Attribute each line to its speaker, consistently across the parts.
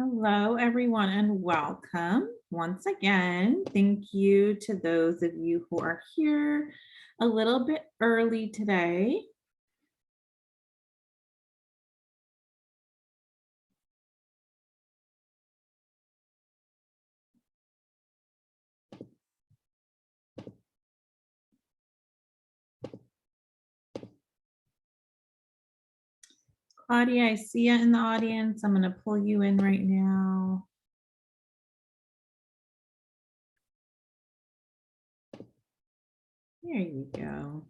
Speaker 1: Hello, everyone, and welcome once again. Thank you to those of you who are here a little bit early today. Claudia, I see you in the audience. I'm going to pull you in right now. There you go.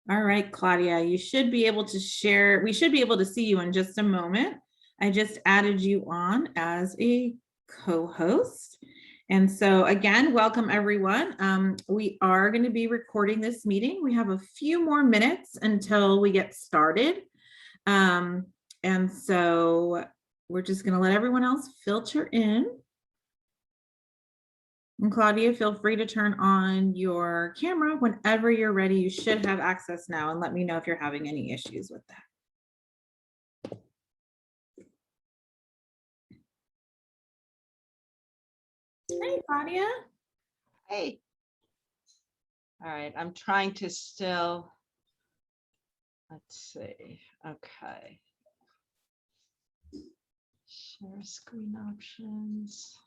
Speaker 1: All right, Claudia, you should be able to share. We should be able to see you in just a moment. I just added you on as a co-host. And so again, welcome everyone. We are going to be recording this meeting. We have a few more minutes until we get started. And so we're just going to let everyone else filter in. And Claudia, feel free to turn on your camera whenever you're ready. You should have access now, and let me know if you're having any issues with that. Hey, Claudia.
Speaker 2: Hey. All right, I'm trying to still, let's see, okay. Share screen options.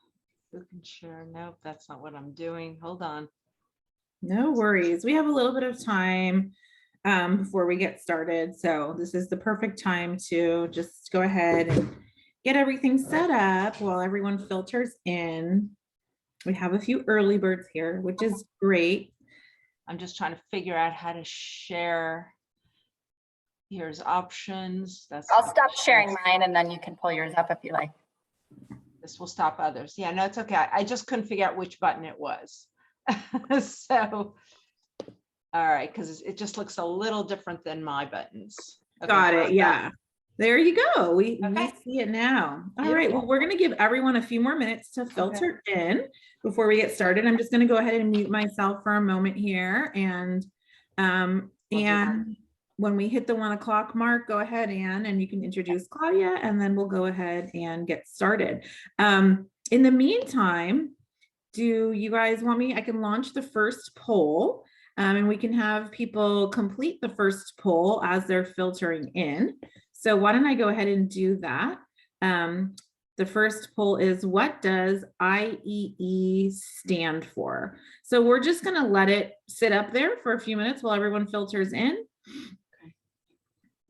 Speaker 2: Who can share? Nope, that's not what I'm doing. Hold on.
Speaker 1: No worries. We have a little bit of time before we get started. So this is the perfect time to just go ahead and get everything set up while everyone filters in. We have a few early birds here, which is great.
Speaker 2: I'm just trying to figure out how to share. Here's options.
Speaker 3: I'll stop sharing mine and then you can pull yours up if you like.
Speaker 2: This will stop others. Yeah, no, it's okay. I just couldn't figure out which button it was. So, all right, because it just looks a little different than my buttons. Okay,
Speaker 1: got it. Yeah. There you go. We see it now. All right. Well, we're going to give everyone a few more minutes to filter in before we get started. I'm just going to go ahead and mute myself for a moment here. And when we hit the 1 o'clock mark, go ahead, Anne, and you can introduce Claudia, and then we'll go ahead and get started. In the meantime, do you guys want me? I can launch the first poll. And we can have people complete the first poll as they're filtering in. So why don't I go ahead and do that? The first poll is, what does IEE stand for? So we're just going to let it sit up there for a few minutes while everyone filters in.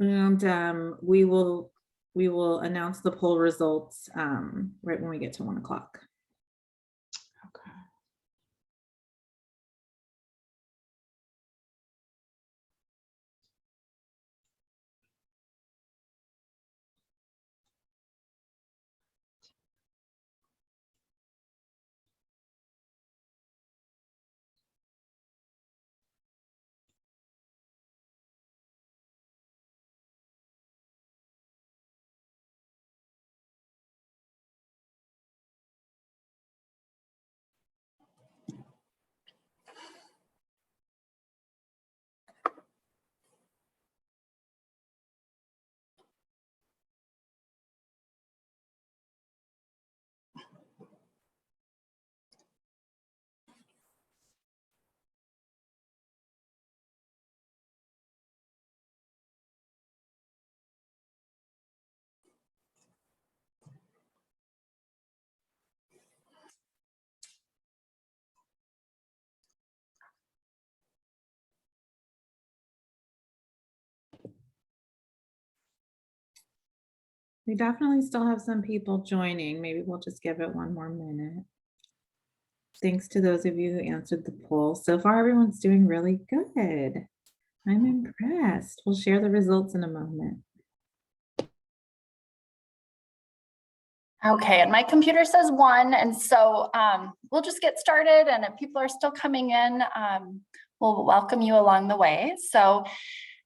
Speaker 1: And we will announce the poll results right when we get to 1 o'clock.
Speaker 2: Okay.
Speaker 1: We definitely still have some people joining. Maybe we'll just give it 1 more minute. Thanks to those of you who answered the poll. So far, everyone's doing really good. I'm impressed. We'll share the results in a moment.
Speaker 3: Okay, and my computer says 1, and so we'll just get started, and if people are still coming in, we'll welcome you along the way. So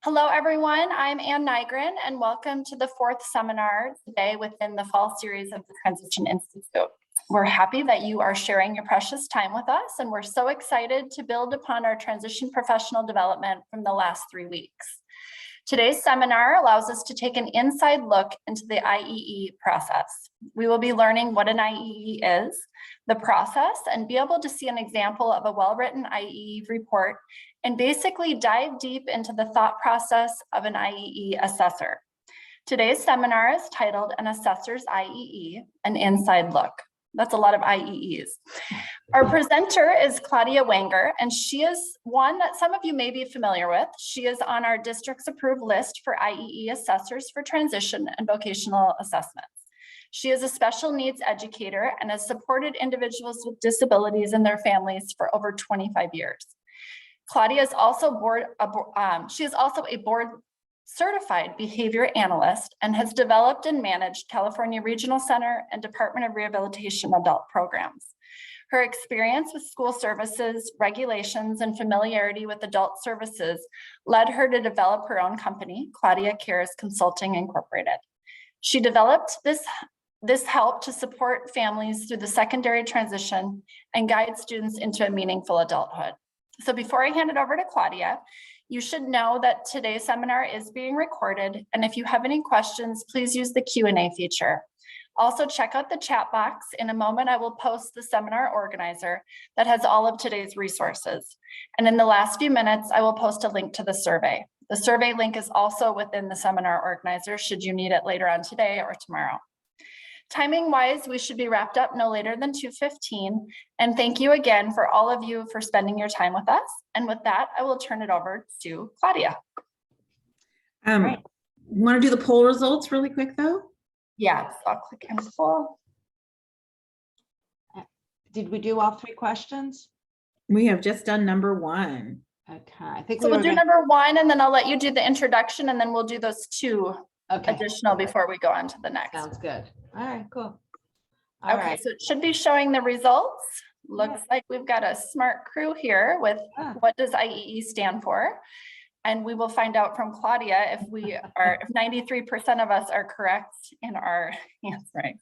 Speaker 3: hello everyone, I'm Ann Nygren, and welcome to the 4th seminar today within the fall series of the Transition Institute. We're happy that you are sharing your precious time with us, and we're so excited to build upon our transition professional development from the last 3 weeks. Today's seminar allows us to take an inside look into the IEE process. We will be learning what an IEE is, the process, and be able to see an example of a well-written IEE report and basically dive deep into the thought process of an IEE assessor. Today's seminar is titled An Assessor's IEE, an Inside Look. That's a lot of IEEs. Our presenter is Claudia Wenger, and she is one that some of you may be familiar with. She is on our district's approved list for IEE assessors for transition and vocational assessments. She is a special needs educator and has supported individuals with disabilities and their families for over 25 years. Claudia is also a board certified behavior analyst and has developed and managed California Regional Center and Department of Rehabilitation adult programs. Her experience with school services, regulations, and familiarity with adult services led her to develop her own company, Claudia Cares Consulting Incorporated. She developed this help to support families through the secondary transition and guide students into a meaningful adulthood. So before I hand it over to Claudia, you should know that today's seminar is being recorded, and if you have any questions, please use the Q&A feature. Also, check out the chat box. In a moment, I will post the seminar organizer that has all of today's resources. And in the last few minutes, I will post a link to the survey. The survey link is also within the seminar organizer should you need it later on today or tomorrow. Timing wise, we should be wrapped up no later than 2:15. And thank you again for all of you for spending your time with us. And with that, I will turn it over to Claudia.
Speaker 1: Want to do the poll results really quick though?
Speaker 3: Yeah, so I'll click in poll.
Speaker 2: Did we do all 3 questions?
Speaker 1: We have just done number 1.
Speaker 2: Okay, I think
Speaker 3: So we'll do number 1, and then I'll let you do the introduction, and then we'll do those 2 additional before we go on to the next.
Speaker 2: Sounds good. All right, cool.
Speaker 3: All right, so it should be showing the results. Looks like we've got a smart crew here with what does IEE stand for? And we will find out from Claudia if we are, if 93% of us are correct in our answering.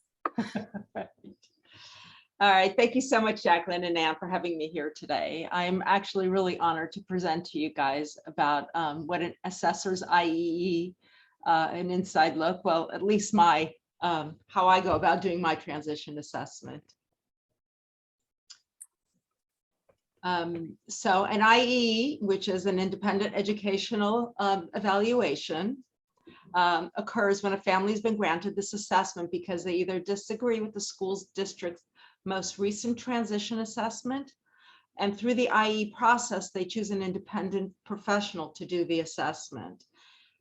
Speaker 2: All right, thank you so much, Jacqueline and Ann, for having me here today. I'm actually really honored to present to you guys about what an assessor's IEE, an inside look, well, at least my how I go about doing my transition assessment. So an IEE, which is an independent educational evaluation, occurs when a family has been granted this assessment because they either disagree with the school's district's most recent transition assessment, and through the IEE process, they choose an independent professional to do the assessment.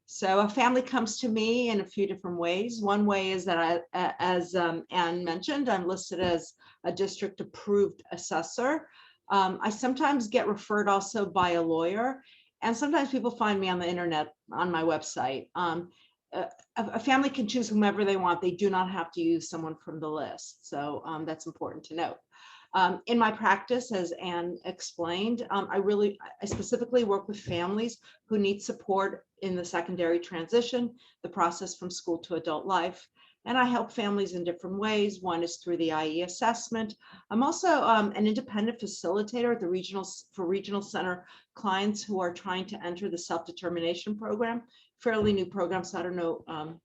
Speaker 2: So a family comes to me in a few different ways. One way is that as Ann mentioned, I'm listed as a district approved assessor. I sometimes get referred also by a lawyer, and sometimes people find me on the internet on my website. A family can choose whomever they want. They do not have to use someone from the list. So that's important to note. In my practice, as Ann explained, I specifically work with families who need support in the secondary transition, the process from school to adult life. And I help families in different ways. One is through the IE assessment. I'm also an independent facilitator at the regional center clients who are trying to enter the self-determination program, fairly new program. So I don't know,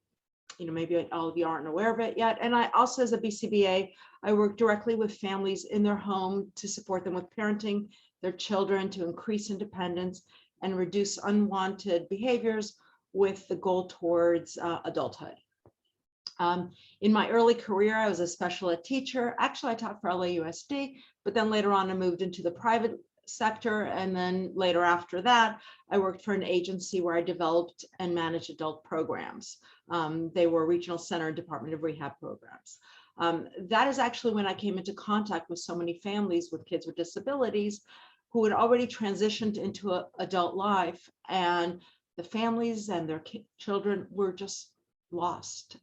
Speaker 2: maybe all of you aren't aware of it yet. And I also, as a BCBA, I work directly with families in their home to support them with parenting their children, to increase independence and reduce unwanted behaviors with the goal towards adulthood. In my early career, I was a special ed teacher. Actually, I taught for LAUSD, but then later on I moved into the private sector. And then later after that, I worked for an agency where I developed and managed adult programs. They were regional center and Department of Rehab programs. That is actually when I came into contact with so many families with kids with disabilities who had already transitioned into adult life, and the families and their children were just lost.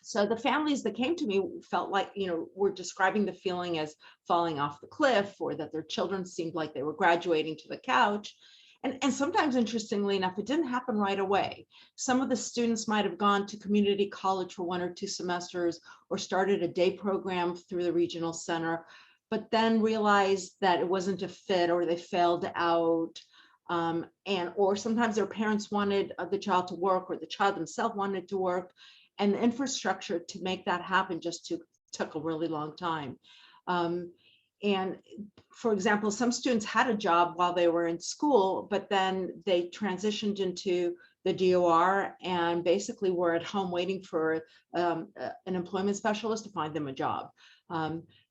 Speaker 2: So the families that came to me felt like, were describing the feeling as falling off the cliff, or that their children seemed like they were graduating to the couch. And sometimes, interestingly enough, it didn't happen right away. Some of the students might have gone to community college for 1 or 2 semesters or started a day program through the regional center, but then realized that it wasn't a fit or they failed out. Or sometimes their parents wanted the child to work or the child themselves wanted to work. And the infrastructure to make that happen just took a really long time. And for example, some students had a job while they were in school, but then they transitioned into the DOR and basically were at home waiting for an employment specialist to find them a job.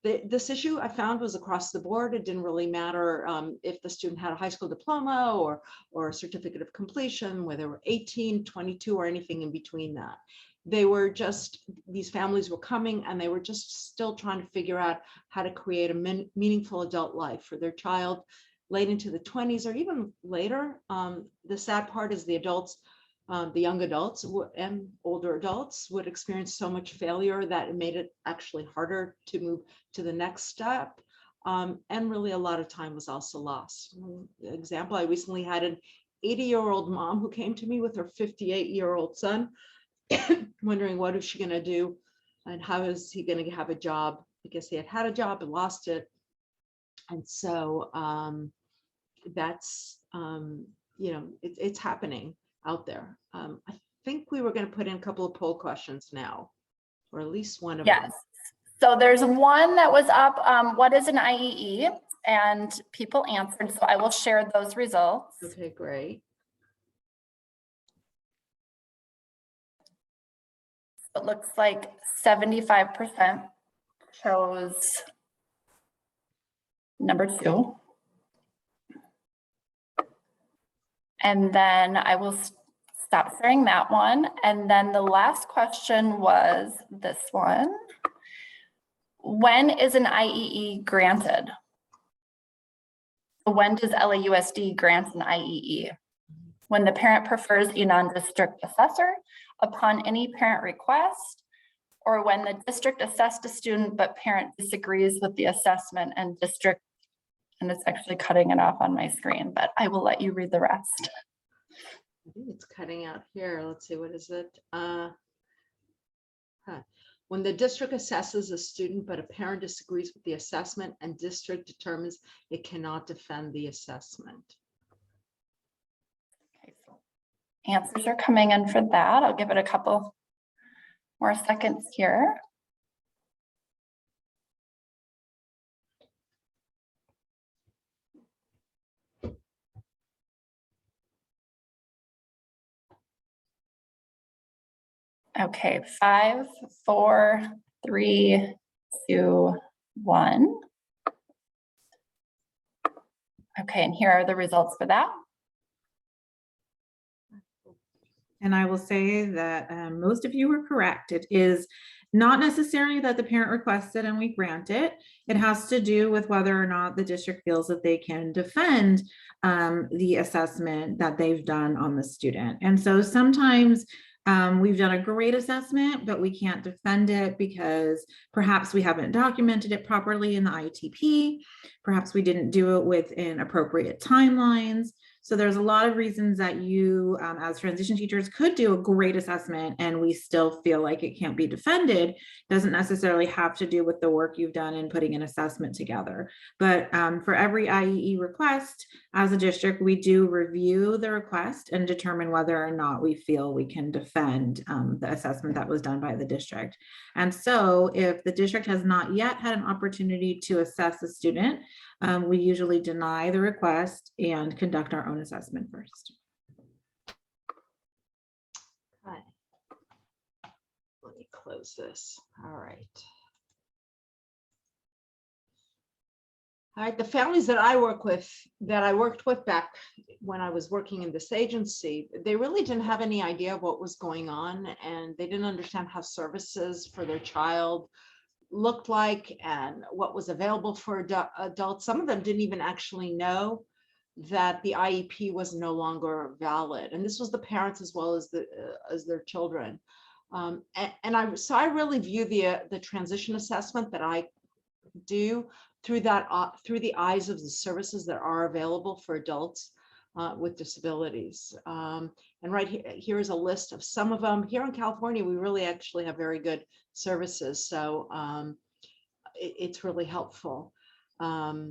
Speaker 2: This issue I found was across the board. It didn't really matter if the student had a high school diploma or a certificate of completion, whether they were 18, 22, or anything in between that. They were just, these families were coming and they were just still trying to figure out how to create a meaningful adult life for their child late into the 20s or even later. The sad part is the adults, the young adults and older adults would experience so much failure that it made it actually harder to move to the next step. And really a lot of time was also lost. Example, I recently had an 80-year-old mom who came to me with her 58-year-old son, wondering what is she going to do and how is he going to have a job, because he had a job and lost it. And so that's, it's happening out there. I think we were going to put in a couple of poll questions now, or at least one of them.
Speaker 3: Yes. So there's one that was up, what is an IEE? And people answered, so I will share those results.
Speaker 2: Okay, great.
Speaker 3: It looks like 75% chose number 2. And then I will stop sharing that one. And then the last question was this one. When is an IEE granted? When does LAUSD grant an IEE? When the parent prefers a non-district assessor, upon any parent request, or when the district assessed a student but parent disagrees with the assessment and district, and it's actually cutting it off on my screen, but I will let you read the rest.
Speaker 2: I think it's cutting out here. Let's see, what is it? When the district assesses a student but a parent disagrees with the assessment and district determines it cannot defend the assessment.
Speaker 3: Okay, so answers are coming in for that. I'll give it a couple more seconds here. Okay, 5, 4, 3, 2, 1. Okay, and here are the results for that.
Speaker 1: And I will say that most of you were correct. It is not necessarily that the parent requested and we grant it. It has to do with whether or not the district feels that they can defend the assessment that they've done on the student. And so sometimes we've done a great assessment, but we can't defend it because perhaps we haven't documented it properly in the ITP. Perhaps we didn't do it within appropriate timelines. So there's a lot of reasons that you as transition teachers could do a great assessment and we still feel like it can't be defended. Doesn't necessarily have to do with the work you've done in putting an assessment together. But for every IEE request, as a district, we do review the request and determine whether or not we feel we can defend the assessment that was done by the district. And so if the district has not yet had an opportunity to assess the student, we usually deny the request and conduct our own assessment first.
Speaker 2: Okay. Let me close this. All right. All right, the families that I worked with back when I was working in this agency, they really didn't have any idea of what was going on, and they didn't understand how services for their child looked like and what was available for adults. Some of them didn't even actually know that the IEP was no longer valid, and this was the parents as well as their children. So I really view the transition assessment that I do through the eyes of the services that are available for adults. with disabilities. And right here is a list of some of them. Here in California, we really actually have very good services. So it's really helpful. But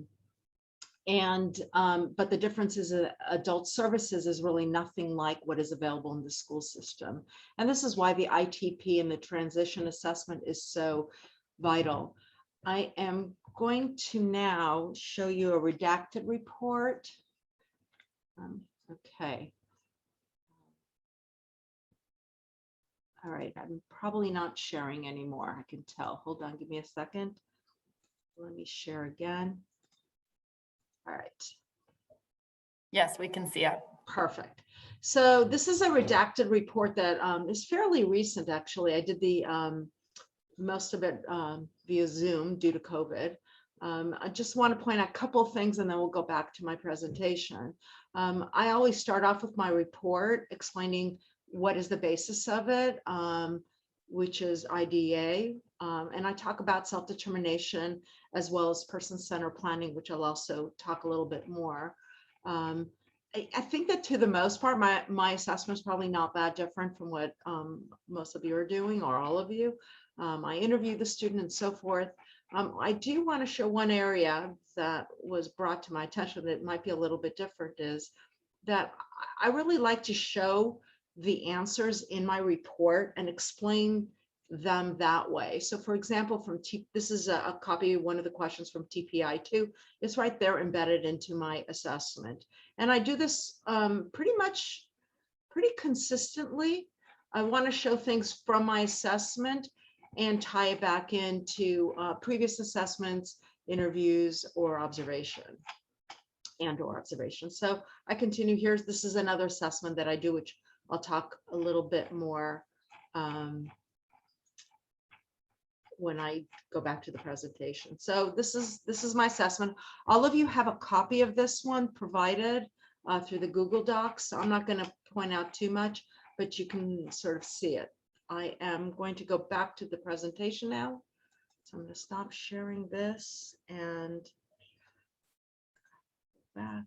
Speaker 2: the difference is adult services is really nothing like what is available in the school system. And this is why the ITP and the transition assessment is so vital. I am going to now show you a redacted report. Okay. All right, I'm probably not sharing anymore, I can tell. Hold on, give me a second. Let me share again. All right.
Speaker 3: Yes, we can see it.
Speaker 2: Perfect. So this is a redacted report that is fairly recent, actually. I did the most of it via Zoom due to COVID. I just want to point out a couple of things and then we'll go back to my presentation. I always start off with my report explaining what is the basis of it, which is IDEA. And I talk about self-determination as well as person-centered planning, which I'll also talk a little bit more. I think that to the most part, my assessment is probably not that different from what most of you are doing or all of you. I interview the student and so forth. I do want to show one area that was brought to my attention that might be a little bit different, is that I really like to show the answers in my report and explain them that way. So for example, this is a copy of one of the questions from TPI2. It's right there embedded into my assessment. And I do this pretty consistently. I want to show things from my assessment and tie it back into previous assessments, interviews, or observation. So I continue here. This is another assessment that I do, which I'll talk a little bit more when I go back to the presentation. So this is my assessment. All of you have a copy of this one provided through the Google Docs. So I'm not going to point out too much, but you can sort of see it. I am going to go back to the presentation now. So I'm going to stop sharing this and back.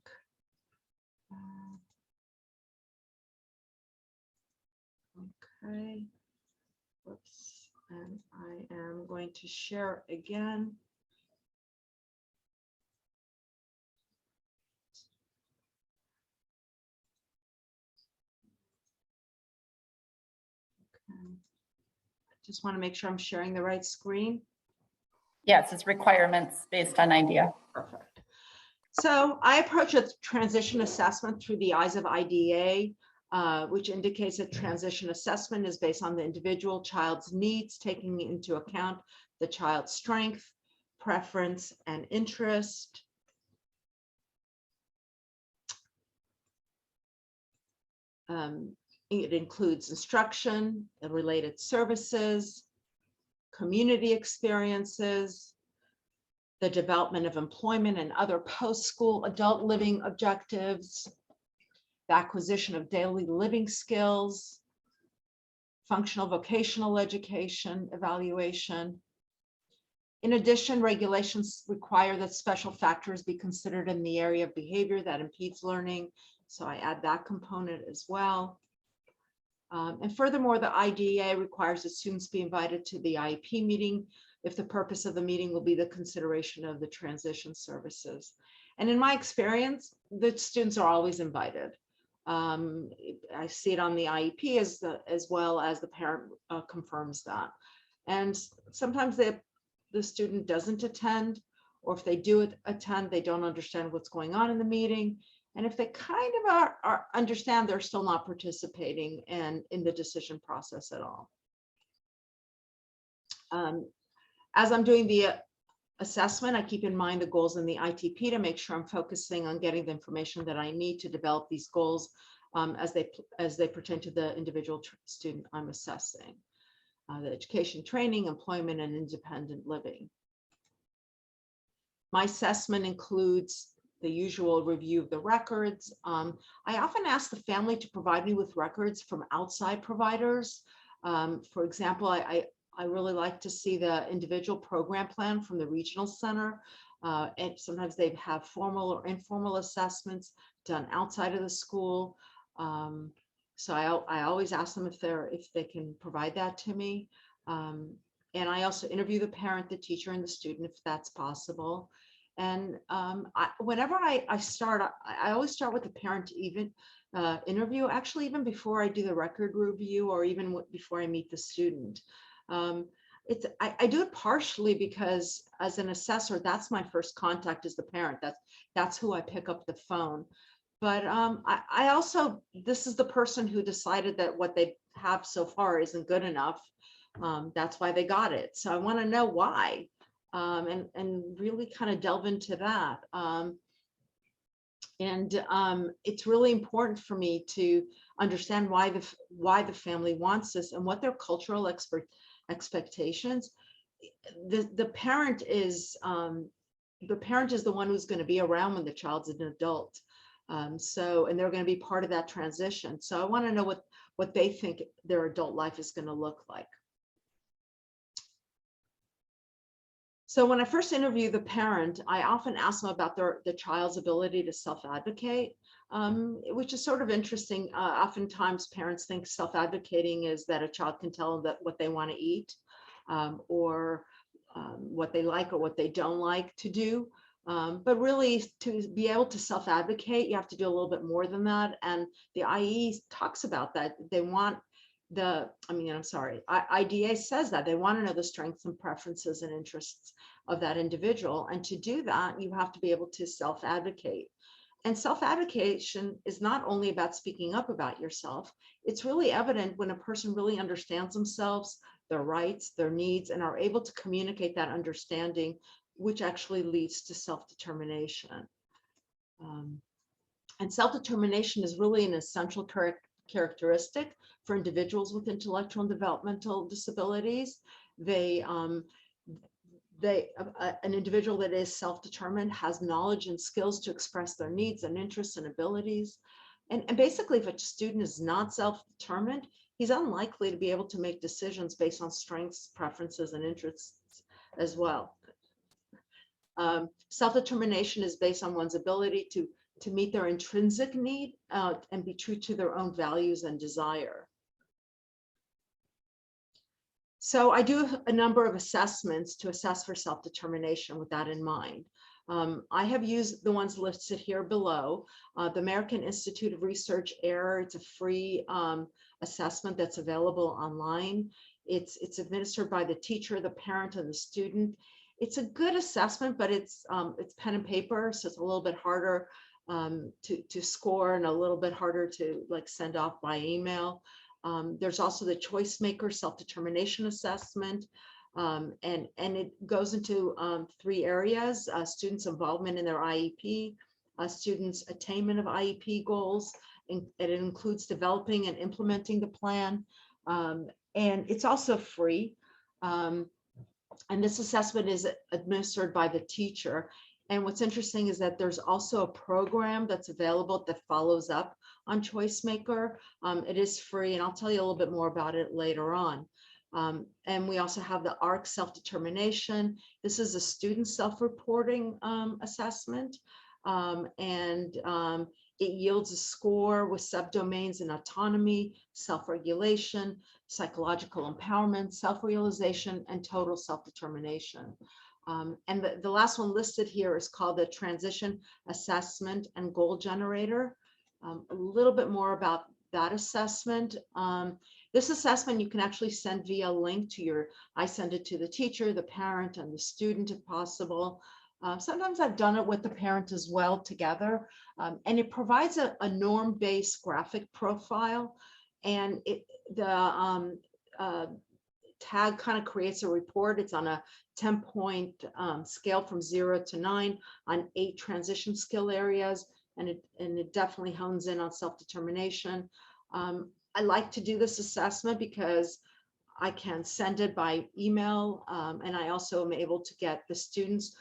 Speaker 2: Okay. Whoops. And I am going to share again. Okay. I just want to make sure I'm sharing the right screen.
Speaker 3: Yes, it's requirements based on IDEA.
Speaker 2: Perfect. So I approach a transition assessment through the eyes of IDEA, which indicates that transition assessment is based on the individual child's needs, taking into account the child's strength, preference, and interest. It includes instruction and related services, community experiences, the development of employment and other post-school adult living objectives, the acquisition of daily living skills, functional vocational education evaluation. In addition, regulations require that special factors be considered in the area of behavior that impedes learning. So I add that component as well. And furthermore, the IDEA requires that students be invited to the IEP meeting if the purpose of the meeting will be the consideration of the transition services. And in my experience, the students are always invited. I see it on the IEP as well as the parent confirms that. And sometimes the student doesn't attend, or if they do attend, they don't understand what's going on in the meeting. And if they kind of understand, they're still not participating in the decision process at all. As I'm doing the assessment, I keep in mind the goals in the ITP to make sure I'm focusing on getting the information that I need to develop these goals as they pertain to the individual student I'm assessing. The education, training, employment, and independent living. My assessment includes the usual review of the records. I often ask the family to provide me with records from outside providers. For example, I really like to see the individual program plan from the regional center. And sometimes they have formal or informal assessments done outside of the school. So I always ask them if they can provide that to me. And I also interview the parent, the teacher, and the student if that's possible. And whenever I start, I always start with the parent interview, actually, even before I do the record review or even before I meet the student. I do it partially because as an assessor, that's my first contact is the parent. That's who I pick up the phone. But I also, this is the person who decided that what they have so far isn't good enough. That's why they got it. So I want to know why, and really kind of delve into that. It's really important for me to understand why the family wants this and what their cultural expectations. The parent is the one who's going to be around when the child's an adult. And they're going to be part of that transition. So I want to know what they think their adult life is going to look like. So when I first interview the parent, I often ask them about the child's ability to self-advocate, which is sort of interesting. Oftentimes parents think self-advocating is that a child can tell them what they want to eat, or what they like or what they don't like to do. But really, to be able to self-advocate, you have to do a little bit more than that. And the IEE talks about that. They want IDEA says that they want to know the strengths and preferences and interests of that individual. And to do that, you have to be able to self-advocate. And self-advocation is not only about speaking up about yourself, it's really evident when a person really understands themselves, their rights, their needs, and are able to communicate that understanding, which actually leads to self-determination. And self-determination is really an essential characteristic for individuals with intellectual and developmental disabilities. An individual that is self-determined has knowledge and skills to express their needs and interests and abilities. And basically, if a student is not self-determined, he's unlikely to be able to make decisions based on strengths, preferences, and interests as well. Self-determination is based on one's ability to meet their intrinsic need and be true to their own values and desire. So I do a number of assessments to assess for self-determination with that in mind. I have used the ones listed here below. The American Institute of Research Error, it's a free assessment that's available online. It's administered by the teacher, the parent, and the student. It's a good assessment, but it's pen and paper, so it's a little bit harder to score and a little bit harder to send off by email. There's also the Choice Maker Self-Determination Assessment, and it goes into 3 areas: students' involvement in their IEP, students' attainment of IEP goals, and it includes developing and implementing the plan, and it's also free. And this assessment is administered by the teacher. And what's interesting is that there's also a program that's available that follows up on Choice Maker. It is free, and I'll tell you a little bit more about it later on. And we also have the ARC Self-Determination. This is a student self-reporting assessment. It yields a score with subdomains in autonomy, self-regulation, psychological empowerment, self-realization, and total self-determination. And the last one listed here is called the Transition Assessment and Goal Generator. A little bit more about that assessment. This assessment you can actually send via link to I send it to the teacher, the parent, and the student if possible. Sometimes I've done it with the parent as well together, and it provides a norm-based graphic profile, and the tag kind of creates a report. It's on a 10-point scale from 0 to 9 on 8 transition skill areas, and it definitely hones in on self-determination. I like to do this assessment because I can send it by email, and I also am able to get the students'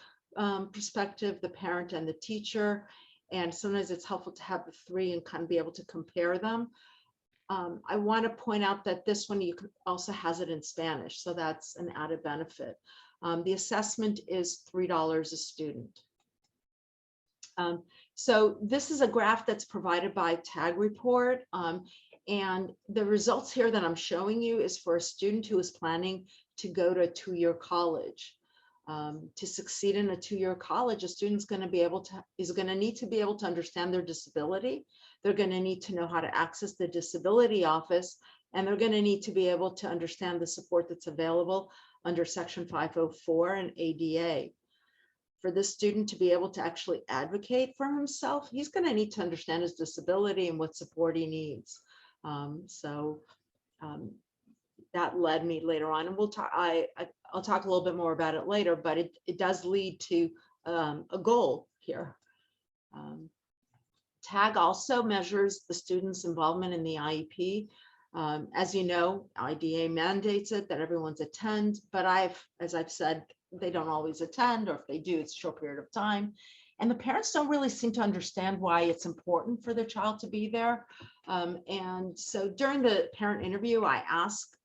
Speaker 2: perspective, the parent and the teacher, and sometimes it's helpful to have the 3 and kind of be able to compare them. I want to point out that this one you can also has it in Spanish, so that's an added benefit. The assessment is $3 a student. So this is a graph that's provided by Tag Report. And the results here that I'm showing you is for a student who is planning to go to a 2-year college. To succeed in a 2-year college, a student's going to be able to need to be able to understand their disability. They're going to need to know how to access the disability office, and they're going to need to be able to understand the support that's available under Section 504 and ADA. For this student to be able to actually advocate for himself, he's going to need to understand his disability and what support he needs. That led me later on, and we'll talk. I'll talk a little bit more about it later, but it does lead to a goal here. TAG also measures the student's involvement in the IEP. As you know, IDA mandates it that everyone's attend, but as I've said, they don't always attend, or if they do, it's a short period of time. And the parents don't really seem to understand why it's important for their child to be there. And so during the parent interview, I asked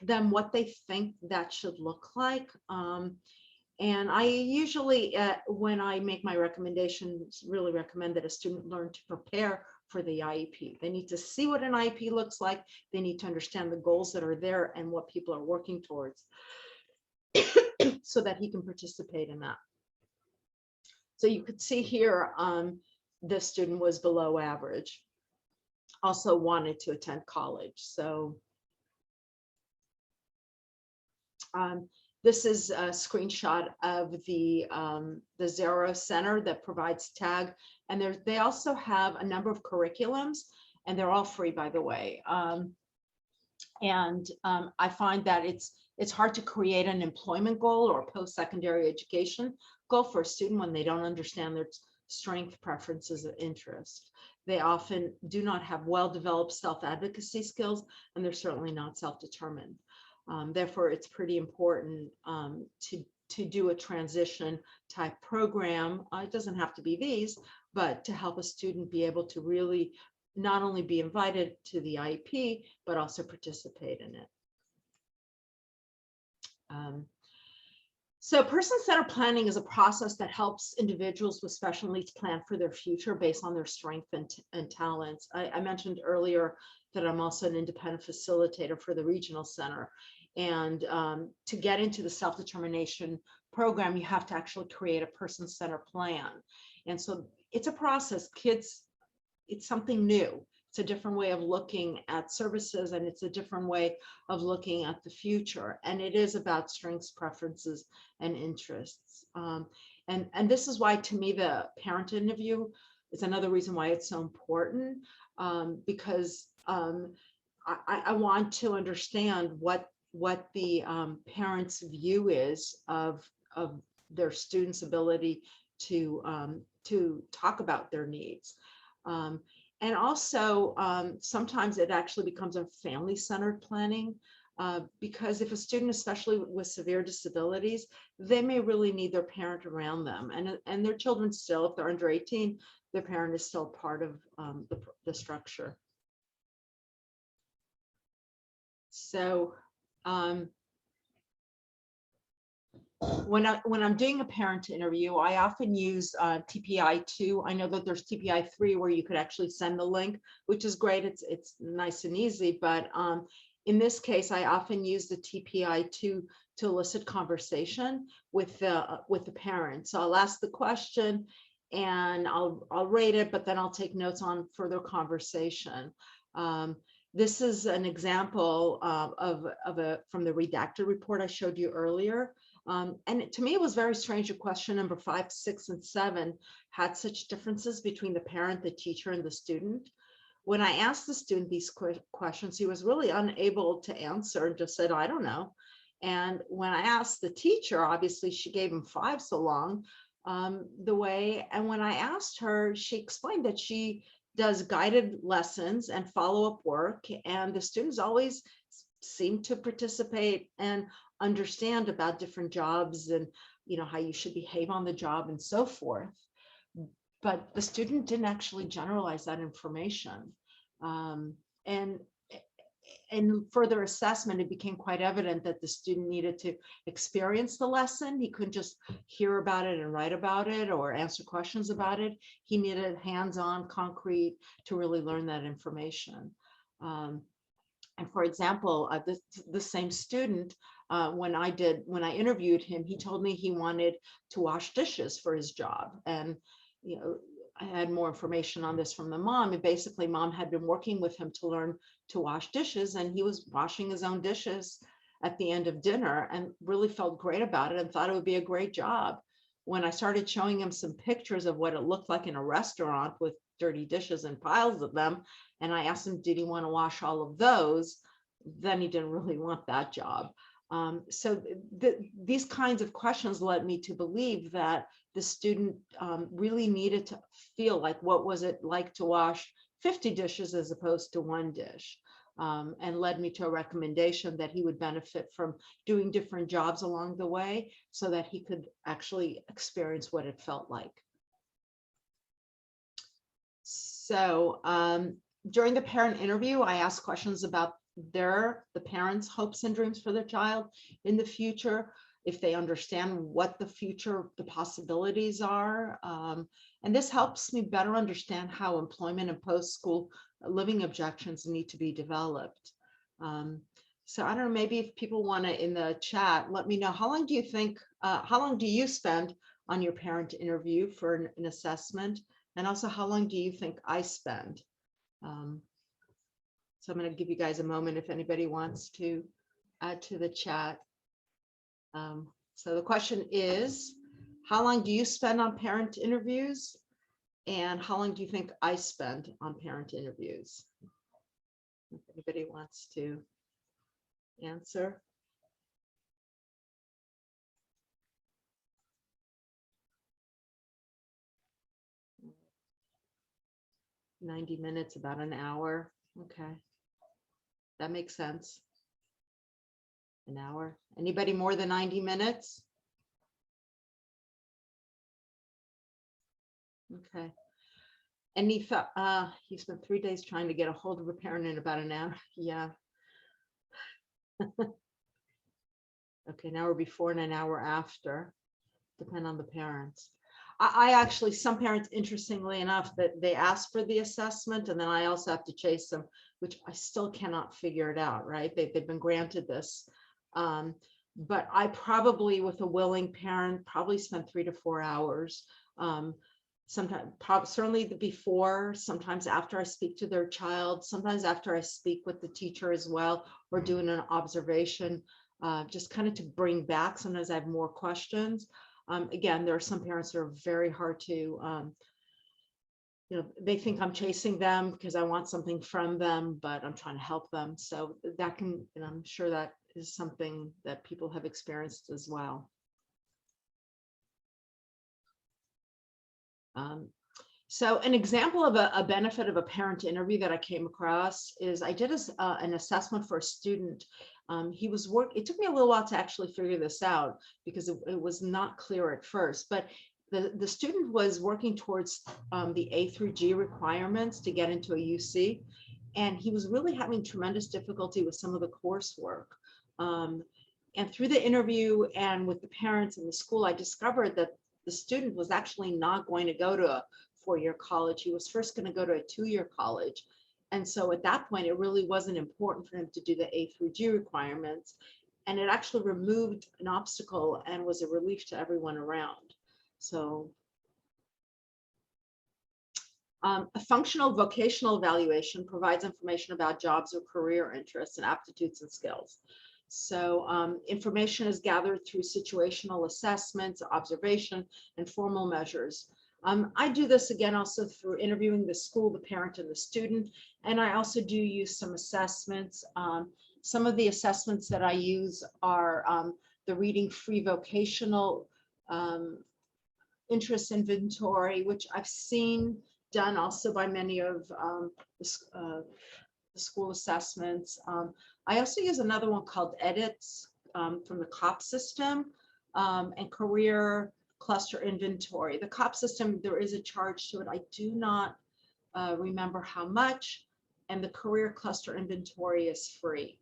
Speaker 2: them what they think that should look like. And I usually, when I make my recommendations, really recommend that a student learn to prepare for the IEP. They need to see what an IEP looks like. They need to understand the goals that are there and what people are working towards so that he can participate in that. So you could see here, this student was below average, also wanted to attend college. So this is a screenshot of the Zero Center that provides TAG, and they also have a number of curriculums, and they're all free, by the way. I find that it's hard to create an employment goal or post-secondary education goal for a student when they don't understand their strength, preferences, and interest. They often do not have well-developed self-advocacy skills, and they're certainly not self-determined. Therefore, it's pretty important to do a transition type program. It doesn't have to be these, but to help a student be able to really not only be invited to the IEP, but also participate in it. So person-centered planning is a process that helps individuals with special needs plan for their future based on their strengths and talents. I mentioned earlier that I'm also an independent facilitator for the regional center. And to get into the self-determination program, you have to actually create a person-centered plan. And so it's a process. Kids, it's something new. It's a different way of looking at services, and it's a different way of looking at the future. And it is about strengths, preferences, and interests. And this is why, to me, the parent interview is another reason why it's so important, because I want to understand what the parents' view is of their students' ability to talk about their needs. And also, sometimes it actually becomes a family-centered planning, because if a student, especially with severe disabilities, they may really need their parent around them, and their children still, if they're under 18, their parent is still part of the structure. So when I'm doing a parent interview, I often use TPI-2. I know that there's TPI-3 where you could actually send the link, which is great. It's nice and easy. But in this case, I often use the TPI-2 to elicit conversation with the parent. So I'll ask the question and I'll rate it, but then I'll take notes on further conversation. This is an example from the redacted report I showed you earlier. And to me, it was very strange that question number 5, 6, and 7 had such differences between the parent, the teacher, and the student. When I asked the student these questions, he was really unable to answer and just said, I don't know. And when I asked the teacher, obviously she gave him 5 so long the way. And when I asked her, she explained that she does guided lessons and follow-up work, and the students always seem to participate and understand about different jobs and how you should behave on the job and so forth. But the student didn't actually generalize that information. and in further assessment, it became quite evident that the student needed to experience the lesson. He couldn't just hear about it and write about it or answer questions about it. He needed hands-on, concrete to really learn that information. And for example, the same student, when I interviewed him, he told me he wanted to wash dishes for his job. And, you know, I had more information on this from the mom, and basically mom had been working with him to learn to wash dishes, and he was washing his own dishes at the end of dinner and really felt great about it and thought it would be a great job. When I started showing him some pictures of what it looked like in a restaurant with dirty dishes and piles of them, and I asked him, did he want to wash all of those? Then he didn't really want that job. So these kinds of questions led me to believe that the student really needed to feel like, what was it like to wash 50 dishes as opposed to one dish, and led me to a recommendation that he would benefit from doing different jobs along the way so that he could actually experience what it felt like. So during the parent interview, I asked questions about the parents' hopes and dreams for their child in the future, if they understand what the possibilities are. And this helps me better understand how employment and post-school living objections need to be developed. So I don't know, maybe if people want to, in the chat, let me know, how long do you spend on your parent interview for an assessment? And also, how long do you think I spend? So I'm going to give you guys a moment if anybody wants to add to the chat. So the question is, how long do you spend on parent interviews? And how long do you think I spend on parent interviews? If anybody wants to answer. "90 minutes, about an hour." Okay, that makes sense. An hour. Anybody more than 90 minutes? Okay. And he spent 3 days trying to get a hold of a parent in about an hour. Yeah. Okay, an hour before and an hour after, depend on the parents. I actually, some parents, interestingly enough, that they ask for the assessment, and then I also have to chase them, which I still cannot figure it out, right? They've been granted this. But I probably, with a willing parent, probably spend 3 to 4 hours. Sometimes, certainly before, sometimes after I speak to their child, sometimes after I speak with the teacher as well, or doing an observation, just kind of to bring back. Sometimes I have more questions. Again, there are some parents that are very hard to, they think I'm chasing them because I want something from them, but I'm trying to help them. So that can, and I'm sure that is something that people have experienced as well. So an example of a benefit of a parent interview that I came across is I did an assessment for a student. It took me a little while to actually figure this out because it was not clear at first, but the student was working towards the A through G requirements to get into a UC. And he was really having tremendous difficulty with some of the coursework. And through the interview and with the parents and the school, I discovered that the student was actually not going to go to a 4-year college. He was first going to go to a 2-year college. And so at that point, it really wasn't important for him to do the A through G requirements. And it actually removed an obstacle and was a relief to everyone around. So a functional vocational evaluation provides information about jobs or career interests and aptitudes and skills. So information is gathered through situational assessments, observation, and formal measures. I do this again also through interviewing the school, the parent, and the student. And I also do use some assessments. Some of the assessments that I use are the Reading Free Vocational Interest Inventory, which I've seen done also by many of the school assessments. I also use another one called Edits from the COP system and Career Cluster Inventory. The COP system, there is a charge to it. I do not remember how much, and the career cluster inventory is free.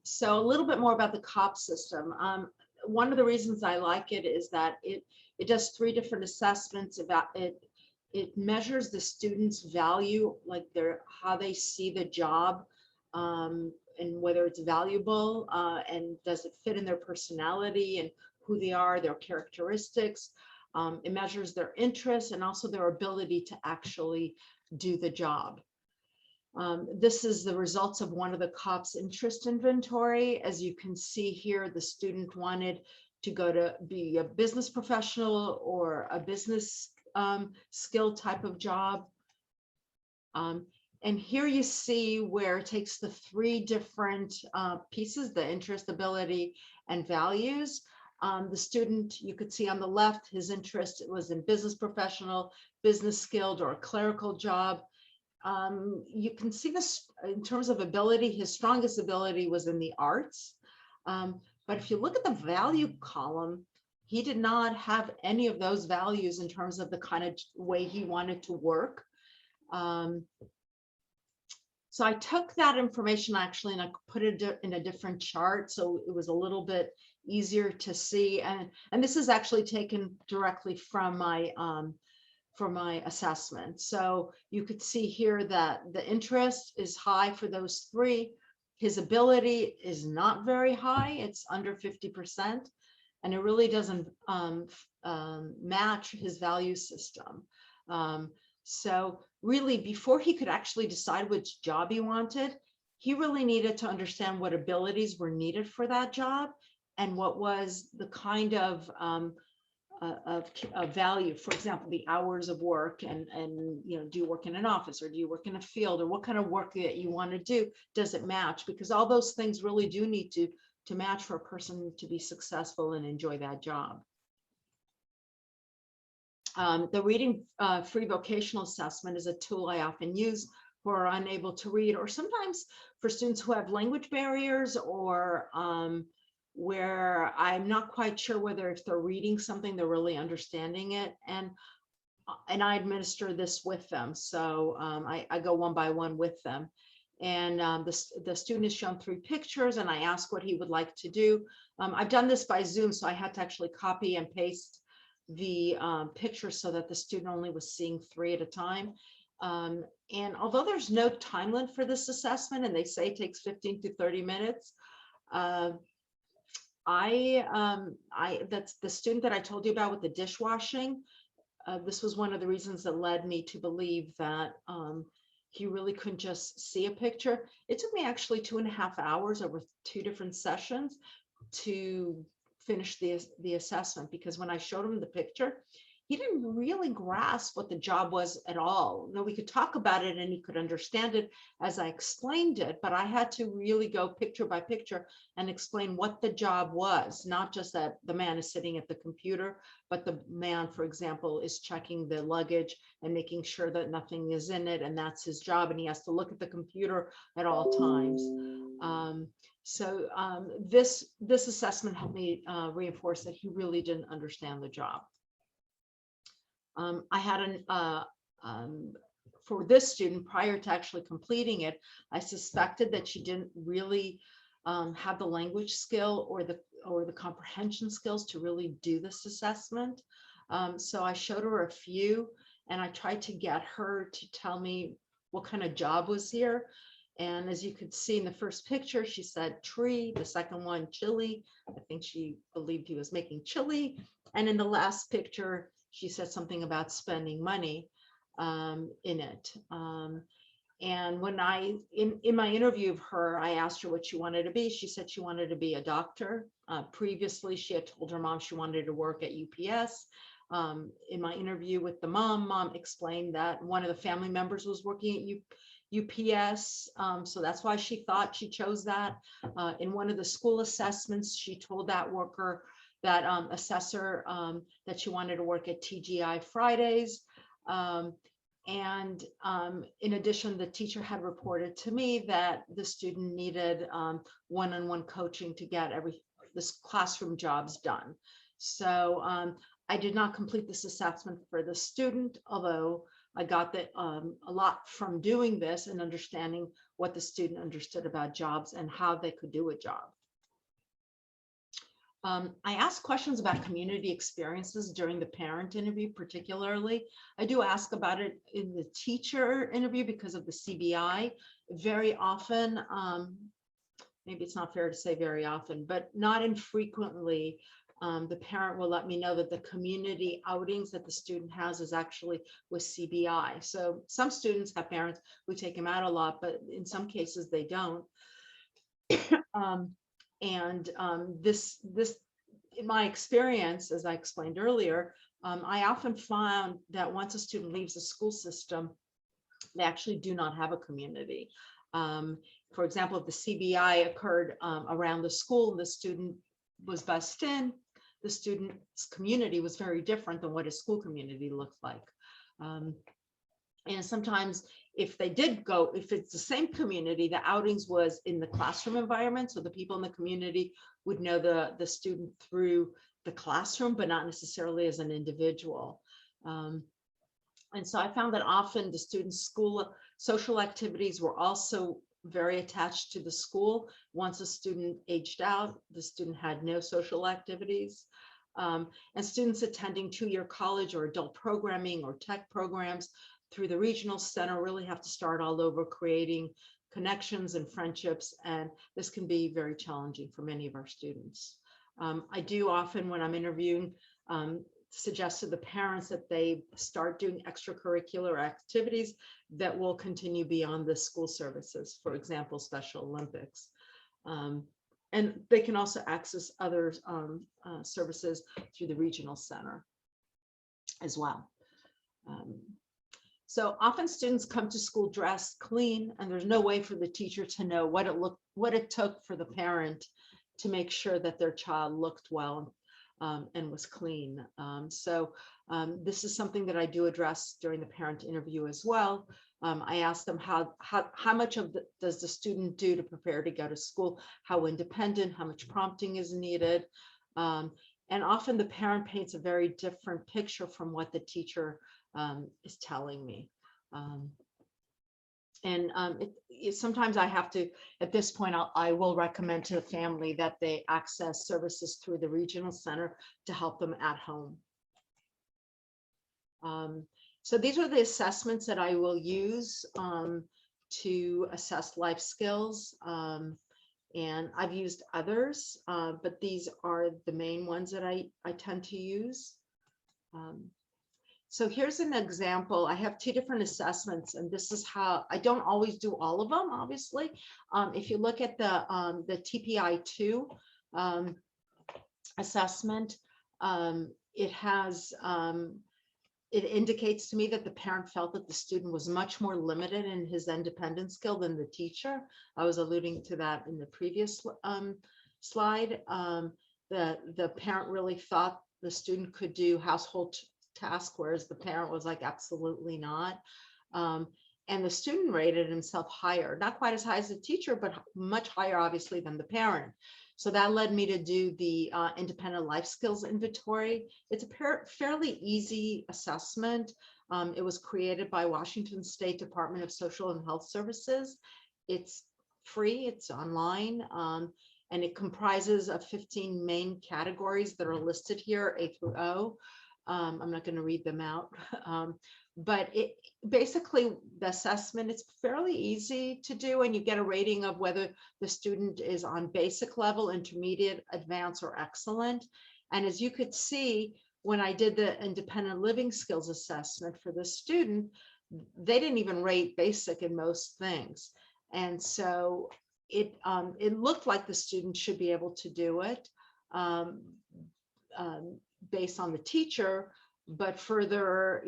Speaker 2: So a little bit more about the COP system. One of the reasons I like it is that it does 3 different assessments about it. It measures the student's value, like how they see the job, and whether it's valuable, and does it fit in their personality and who they are, their characteristics. It measures their interests and also their ability to actually do the job. This is the results of one of the COP's interest inventory. As you can see here, the student wanted to go to be a business professional or a business skill type of job. And here you see where it takes the 3 different pieces, the interest, ability, and values. The student, you could see on the left, his interest was in business professional, business skilled, or a clerical job. You can see this in terms of ability, his strongest ability was in the arts. But if you look at the value column, he did not have any of those values in terms of the kind of way he wanted to work. So I took that information actually and I put it in a different chart, so it was a little bit easier to see. And this is actually taken directly from my assessment. So you could see here that the interest is high for those 3. His ability is not very high, it's under 50%, and it really doesn't match his value system. So really, before he could actually decide which job he wanted, he really needed to understand what abilities were needed for that job and what was the kind of value. For example, the hours of work, and you know, do you work in an office or do you work in a field, or what kind of work that you want to do? Does it match? Because all those things really do need to match for a person to be successful and enjoy that job. The reading free vocational assessment is a tool I often use who are unable to read, or sometimes for students who have language barriers, or where I'm not quite sure whether if they're reading something, they're really understanding it. And I administer this with them. So I go one by one with them. And the student is shown 3 pictures and I ask what he would like to do. I've done this by Zoom, so I had to actually copy and paste the pictures so that the student only was seeing 3 at a time. And although there's no time limit for this assessment, and they say it takes 15 to 30 minutes, that's the student that I told you about with the dishwashing. This was one of the reasons that led me to believe that he really couldn't just see a picture. It took me actually 2.5 hours over 2 different sessions to finish the assessment, because when I showed him the picture, he didn't really grasp what the job was at all. Now, we could talk about it and he could understand it as I explained it, but I had to really go picture by picture and explain what the job was, not just that the man is sitting at the computer, but the man, for example, is checking the luggage and making sure that nothing is in it, and that's his job, and he has to look at the computer at all times. So this assessment helped me reinforce that he really didn't understand the job. I had for this student, prior to actually completing it, I suspected that she didn't really have the language skill or the comprehension skills to really do this assessment. So I showed her a few, and I tried to get her to tell me what kind of job was here. And as you could see in the first picture, she said tree. The second one, chili. I think she believed he was making chili. And in the last picture, she said something about spending money in it. And when in my interview of her, I asked her what she wanted to be. She said she wanted to be a doctor. Previously, she had told her mom she wanted to work at UPS. In my interview with the mom explained that one of the family members was working at UPS. So that's why she thought she chose that. In one of the school assessments, she told that worker, that assessor, that she wanted to work at TGI Fridays. And in addition, the teacher had reported to me that the student needed one-on-one coaching to get this classroom jobs done. So I did not complete this assessment for the student, although I got that a lot from doing this and understanding what the student understood about jobs and how they could do a job. I asked questions about community experiences during the parent interview, particularly. I do ask about it in the teacher interview because of the CBI. Very often, maybe it's not fair to say very often, but not infrequently, the parent will let me know that the community outings that the student has is actually with CBI. So some students have parents who take them out a lot, but in some cases they don't. This, in my experience, as I explained earlier, I often found that once a student leaves the school system, they actually do not have a community. For example, if the CBI occurred around the school, the student was bused in, the student's community was very different than what a school community looked like. And sometimes if they did go, if it's the same community, the outings was in the classroom environment. So the people in the community would know the student through the classroom, but not necessarily as an individual. And so I found that often the students' school social activities were also very attached to the school. Once a student aged out, the student had no social activities. And students attending two-year college or adult programming or tech programs through the regional center really have to start all over, creating connections and friendships. And this can be very challenging for many of our students. I do often, when I'm interviewing, suggest to the parents that they start doing extracurricular activities that will continue beyond the school services, for example, Special Olympics. And they can also access other services through the regional center as well. So often students come to school dressed clean, and there's no way for the teacher to know what it took for the parent to make sure that their child looked well and was clean. This is something that I do address during the parent interview as well. I ask them how much does the student do to prepare to go to school, how independent, how much prompting is needed. And often the parent paints a very different picture from what the teacher is telling me. Sometimes I have to, at this point, I will recommend to the family that they access services through the regional center to help them at home. So these are the assessments that I will use to assess life skills. And I've used others, but these are the main ones that I tend to use. So here's an example. I have two different assessments, and this is how I don't always do all of them, obviously. If you look at the TPI-2 assessment, it has it indicates to me that the parent felt that the student was much more limited in his independent skill than the teacher. I was alluding to that in the previous slide. The parent really thought the student could do household tasks, whereas the parent was like, absolutely not. And the student rated himself higher, not quite as high as the teacher, but much higher, obviously, than the parent. So that led me to do the independent life skills inventory. It's a fairly easy assessment. It was created by Washington State Department of Social and Health Services. It's free, it's online, and it comprises of 15 main categories that are listed here, A through O. I'm not going to read them out, but it basically, the assessment, it's fairly easy to do, and you get a rating of whether the student is on basic level, intermediate, advanced, or excellent. And as you could see, when I did the independent living skills assessment for the student, they didn't even rate basic in most things. And so it looked like the student should be able to do it. Based on the teacher, but further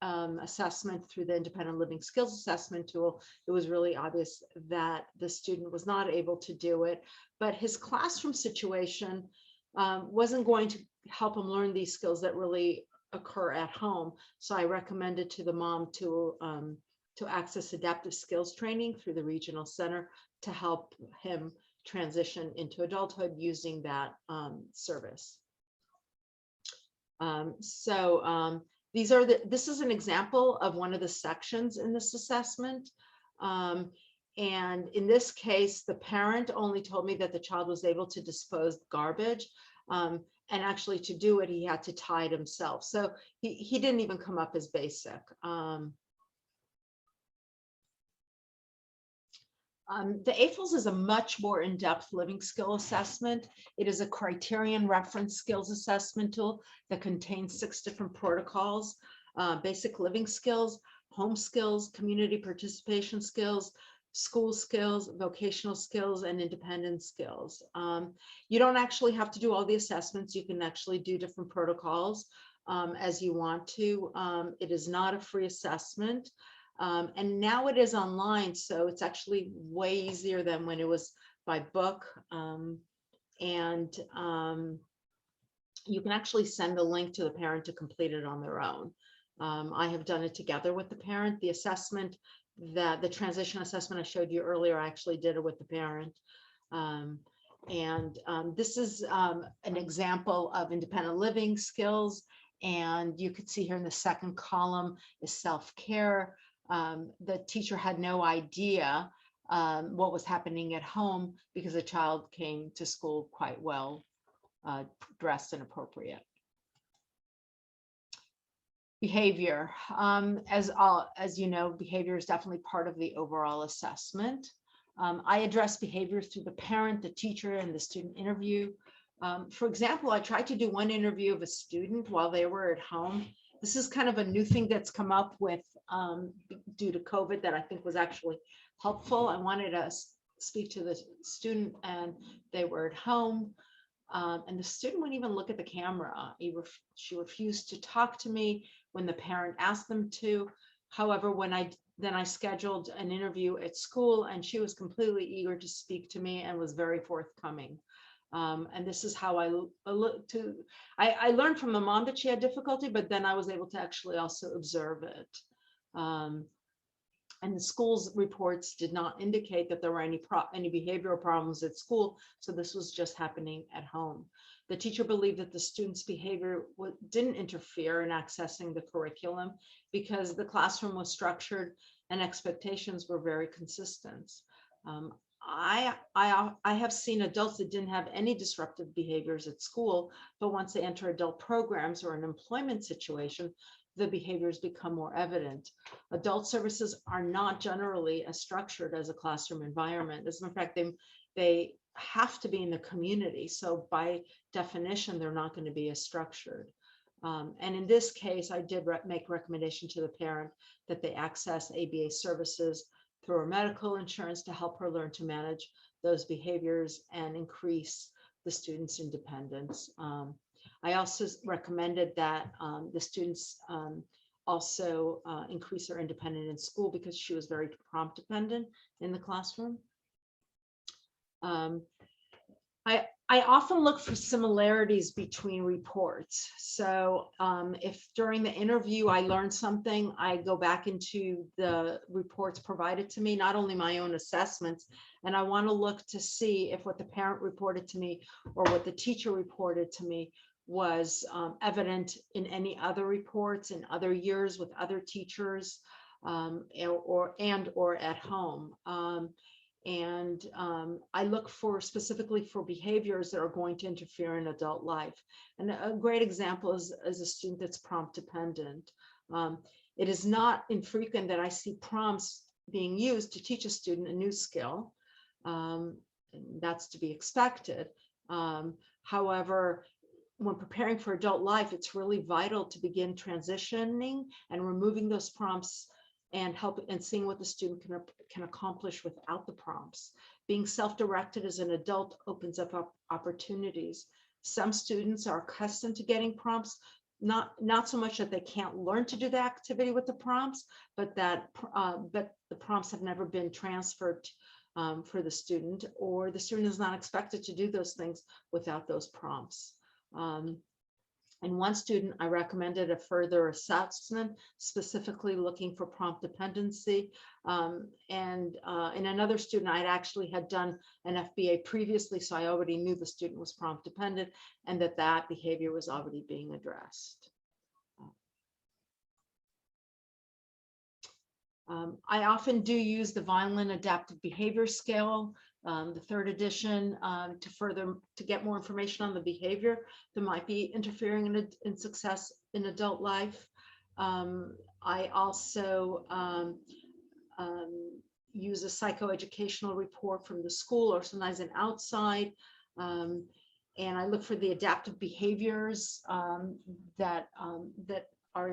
Speaker 2: assessment through the independent living skills assessment tool, it was really obvious that the student was not able to do it, but his classroom situation wasn't going to help him learn these skills that really occur at home. So I recommended to the mom to access adaptive skills training through the regional center to help him transition into adulthood using that service. This is an example of one of the sections in this assessment. And in this case, the parent only told me that the child was able to dispose garbage. And actually to do it, he had to tie it himself. So he didn't even come up as basic. The AFLS is a much more in-depth living skill assessment. It is a criterion reference skills assessment tool that contains 6 different protocols: basic living skills, home skills, community participation skills, school skills, vocational skills, and independent skills. You don't actually have to do all the assessments. You can actually do different protocols as you want to. It is not a free assessment. And now it is online, so it's actually way easier than when it was by book. You can actually send the link to the parent to complete it on their own. I have done it together with the parent. The assessment, the transition assessment I showed you earlier, I actually did it with the parent. This is an example of independent living skills. And you could see here in the second column is self-care. The teacher had no idea what was happening at home because the child came to school quite well dressed and appropriate. Behavior, as you know, behavior is definitely part of the overall assessment. I address behavior through the parent, the teacher, and the student interview. For example, I tried to do one interview of a student while they were at home. This is kind of a new thing that's come up with due to COVID that I think was actually helpful. I wanted to speak to the student and they were at home. And the student wouldn't even look at the camera. She refused to talk to me when the parent asked them to. However, when I scheduled an interview at school, and she was completely eager to speak to me and was very forthcoming. And this is how I learned from the mom that she had difficulty, but then I was able to actually also observe it. And the school's reports did not indicate that there were any behavioral problems at school. So this was just happening at home. The teacher believed that the student's behavior didn't interfere in accessing the curriculum because the classroom was structured and expectations were very consistent. I have seen adults that didn't have any disruptive behaviors at school, but once they enter adult programs or an employment situation, the behaviors become more evident. Adult services are not generally as structured as a classroom environment. As a matter of fact, they have to be in the community. So by definition, they're not going to be as structured. And in this case, I did make recommendation to the parent that they access ABA services through her medical insurance to help her learn to manage those behaviors and increase the student's independence. I also recommended that the students also increase their independence in school because she was very prompt dependent in the classroom. I often look for similarities between reports. So if during the interview I learned something, I go back into the reports provided to me, not only my own assessments, and I want to look to see if what the parent reported to me or what the teacher reported to me was evident in any other reports in other years with other teachers or at home. I look specifically for behaviors that are going to interfere in adult life. And a great example is a student that's prompt dependent. It is not infrequent that I see prompts being used to teach a student a new skill. And that's to be expected. However, when preparing for adult life, it's really vital to begin transitioning and removing those prompts and seeing what the student can accomplish without the prompts. Being self-directed as an adult opens up opportunities. Some students are accustomed to getting prompts, not so much that they can't learn to do the activity with the prompts, but that the prompts have never been transferred for the student, or the student is not expected to do those things without those prompts. In one student, I recommended a further assessment, specifically looking for prompt dependency. In another student, I had done an FBA previously, so I already knew the student was prompt dependent and that behavior was already being addressed. I often do use the Vineland Adaptive Behavior Scale, the 3rd edition, to get more information on the behavior that might be interfering in success in adult life. I also use a psychoeducational report from the school or sometimes an outside. And I look for the adaptive behaviors that are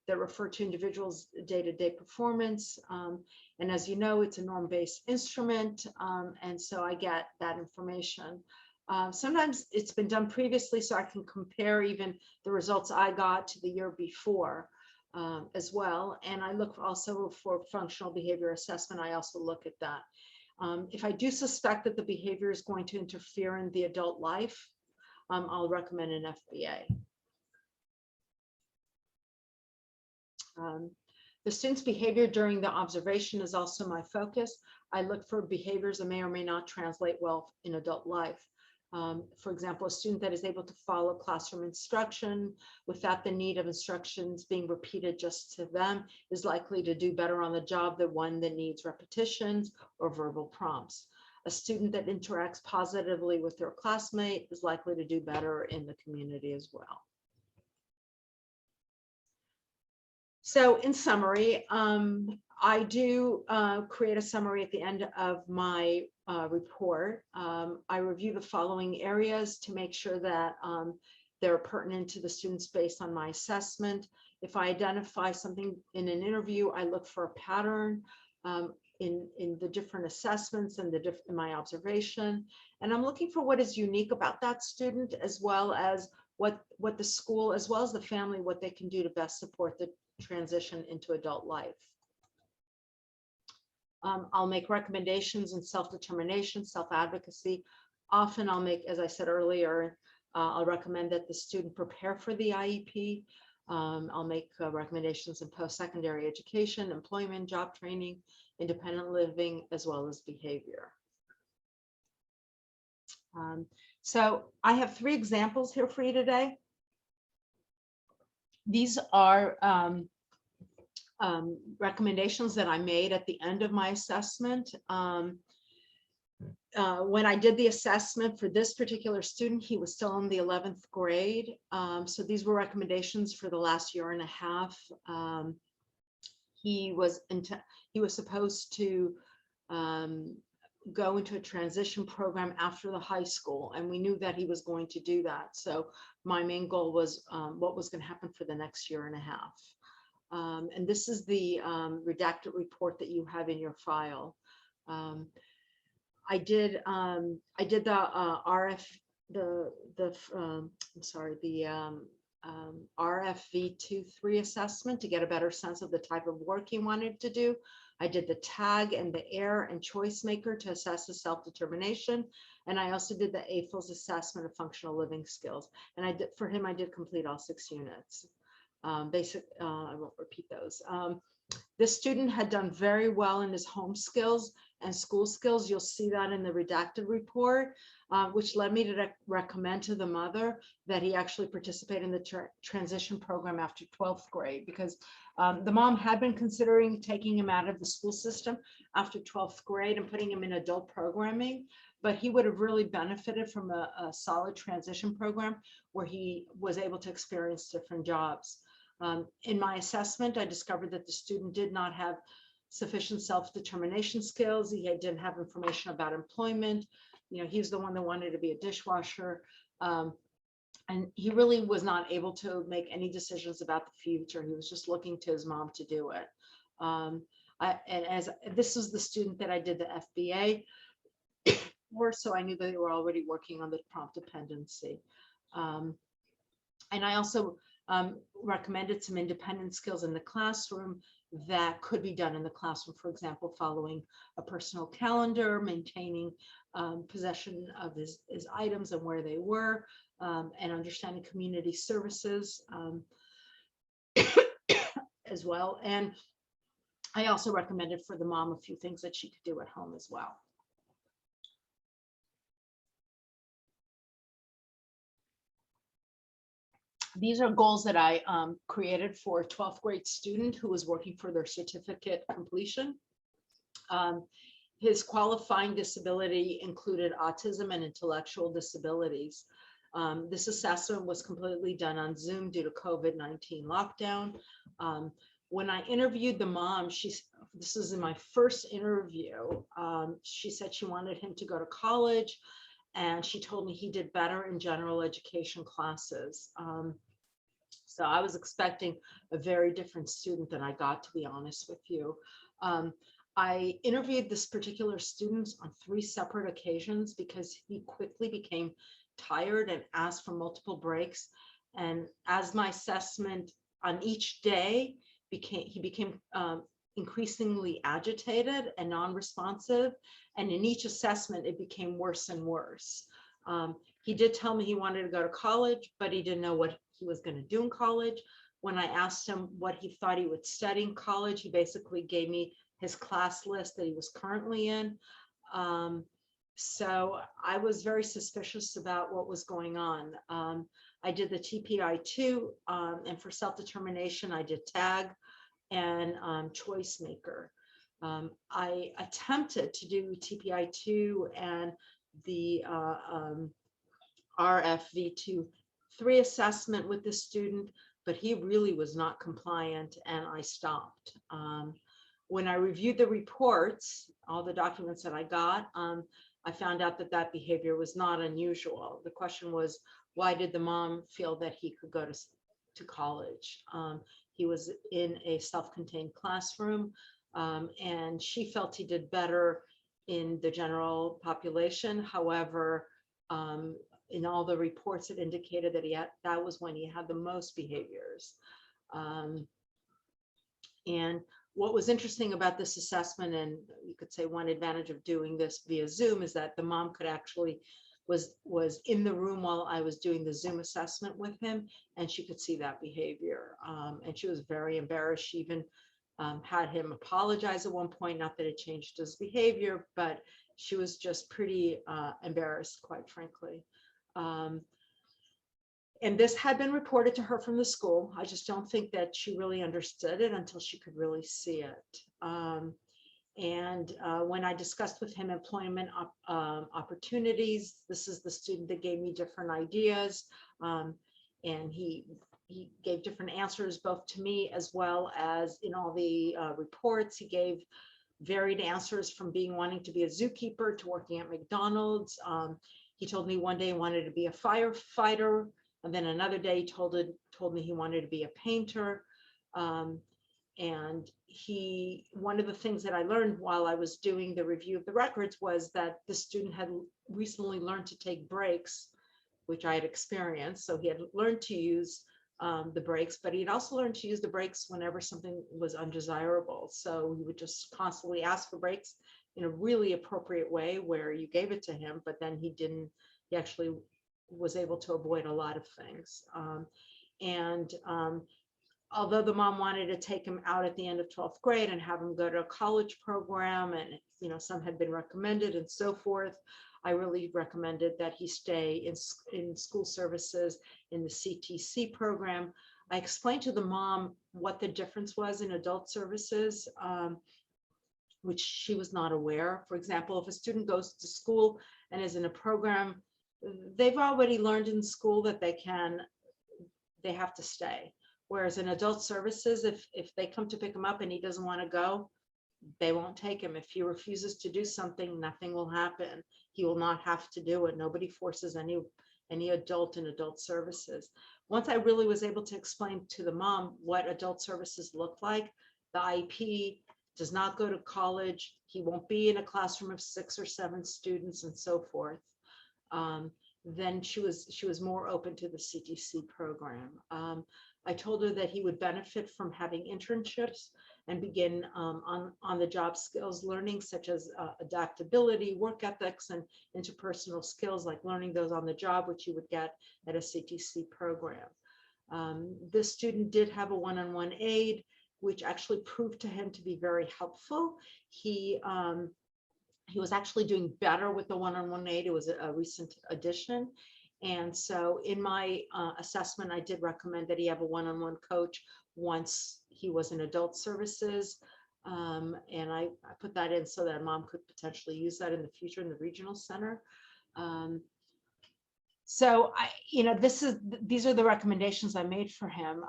Speaker 2: that refer to individuals' day-to-day performance. And as you know, it's a norm-based instrument. And so I get that information. Sometimes it's been done previously, so I can compare even the results I got to the year before as well. And I look also for functional behavior assessment. I also look at that. If I do suspect that the behavior is going to interfere in the adult life, I'll recommend an FBA. The student's behavior during the observation is also my focus. I look for behaviors that may or may not translate well in adult life. For example, a student that is able to follow classroom instruction without the need of instructions being repeated just to them is likely to do better on the job than one that needs repetitions or verbal prompts. A student that interacts positively with their classmate is likely to do better in the community as well. So in summary, I do create a summary at the end of my report. I review the following areas to make sure that they're pertinent to the students based on my assessment. If I identify something in an interview, I look for a pattern in the different assessments and in my observation. And I'm looking for what is unique about that student, as well as what the school, as well as the family, what they can do to best support the transition into adult life. I'll make recommendations in self-determination, self-advocacy. Often I'll make, as I said earlier, I'll recommend that the student prepare for the IEP. I'll make recommendations in post-secondary education, employment, job training, independent living, as well as behavior. So I have 3 examples here for you today. These are recommendations that I made at the end of my assessment. When I did the assessment for this particular student, he was still in the 11th grade. So these were recommendations for the last year and a half. He was supposed to go into a transition program after the high school, and we knew that he was going to do that. So my main goal was what was going to happen for the next year and a half. And this is the redacted report that you have in your file. I did the RFV23 assessment to get a better sense of the type of work he wanted to do. I did the tag and the error and choice maker to assess his self-determination. And I also did the AFLS assessment of functional living skills. And for him, I did complete all 6 units. I won't repeat those. This student had done very well in his home skills and school skills. You'll see that in the redacted report, which led me to recommend to the mother that he actually participate in the transition program after 12th grade, because the mom had been considering taking him out of the school system after 12th grade and putting him in adult programming, but he would have really benefited from a solid transition program where he was able to experience different jobs. In my assessment, I discovered that the student did not have sufficient self-determination skills. He didn't have information about employment. You know, he's the one that wanted to be a dishwasher. And he really was not able to make any decisions about the future. He was just looking to his mom to do it. And as this was the student that I did the FBA for, so I knew that they were already working on the prompt dependency. And I also recommended some independent skills in the classroom, that could be done in the classroom, for example, following a personal calendar, maintaining possession of his items and where they were, and understanding community services as well. And I also recommended for the mom a few things that she could do at home as well. These are goals that I created for a 12th grade student who was working for their certificate completion. His qualifying disability included autism and intellectual disabilities. This assessment was completely done on Zoom due to COVID-19 lockdown. When I interviewed the mom, this is in my first interview, she said she wanted him to go to college, and she told me he did better in general education classes. So I was expecting a very different student than I got, to be honest with you. I interviewed this particular student on 3 separate occasions because he quickly became tired and asked for multiple breaks. And as my assessment on each day he became increasingly agitated and non-responsive. And in each assessment, it became worse and worse. He did tell me he wanted to go to college, but he didn't know what he was going to do in college. When I asked him what he thought he would study in college, he basically gave me his class list that he was currently in. So I was very suspicious about what was going on. I did the TPI-2, and for self-determination, I did TAG and Choice Maker. I attempted to do TPI-2 and the RFV2-3 assessment with the student, but he really was not compliant, and I stopped. When I reviewed the reports, all the documents that I got, I found out that that behavior was not unusual. The question was, why did the mom feel that he could go to college? He was in a self-contained classroom, and she felt he did better in the general population. However, in all the reports, it indicated that that was when he had the most behaviors. And what was interesting about this assessment, and you could say one advantage of doing this via Zoom, is that the mom could actually was in the room while I was doing the Zoom assessment with him, and she could see that behavior. And she was very embarrassed. She even had him apologize at one point, not that it changed his behavior, but she was just pretty embarrassed, quite frankly. And this had been reported to her from the school. I just don't think that she really understood it until she could really see it. When I discussed with him employment opportunities, this is the student that gave me different ideas. And he gave different answers, both to me as well as in all the reports. He gave varied answers, from wanting to be a zookeeper to working at McDonald's. He told me one day he wanted to be a firefighter, and then another day he told me he wanted to be a painter. And one of the things that I learned while I was doing the review of the records was that the student had recently learned to take breaks, which I had experienced. So he had learned to use the breaks, but he'd also learned to use the breaks whenever something was undesirable. So he would just constantly ask for breaks in a really appropriate way where you gave it to him, but then he actually was able to avoid a lot of things. Although the mom wanted to take him out at the end of 12th grade and have him go to a college program, and some had been recommended and so forth, I really recommended that he stay in school services in the CTC program. I explained to the mom what the difference was in adult services, which she was not aware. For example, if a student goes to school and is in a program, they've already learned in school that they have to stay. Whereas in adult services, if they come to pick him up and he doesn't want to go, they won't take him. If he refuses to do something, nothing will happen. He will not have to do it. Nobody forces any adult in adult services. Once I really was able to explain to the mom what adult services look like, the IEP does not go to college. He won't be in a classroom of 6 or 7 students and so forth. Then she was more open to the CTC program. I told her that he would benefit from having internships and begin on the job skills learning, such as adaptability, work ethics, and interpersonal skills like learning those on the job, which you would get at a CTC program. This student did have a one-on-one aide, which actually proved to him to be very helpful. He was actually doing better with the one-on-one aide. It was a recent addition. And so in my assessment, I did recommend that he have a one-on-one coach once he was in adult services. And I put that in so that mom could potentially use that in the future in the regional center. So these are the recommendations I made for him.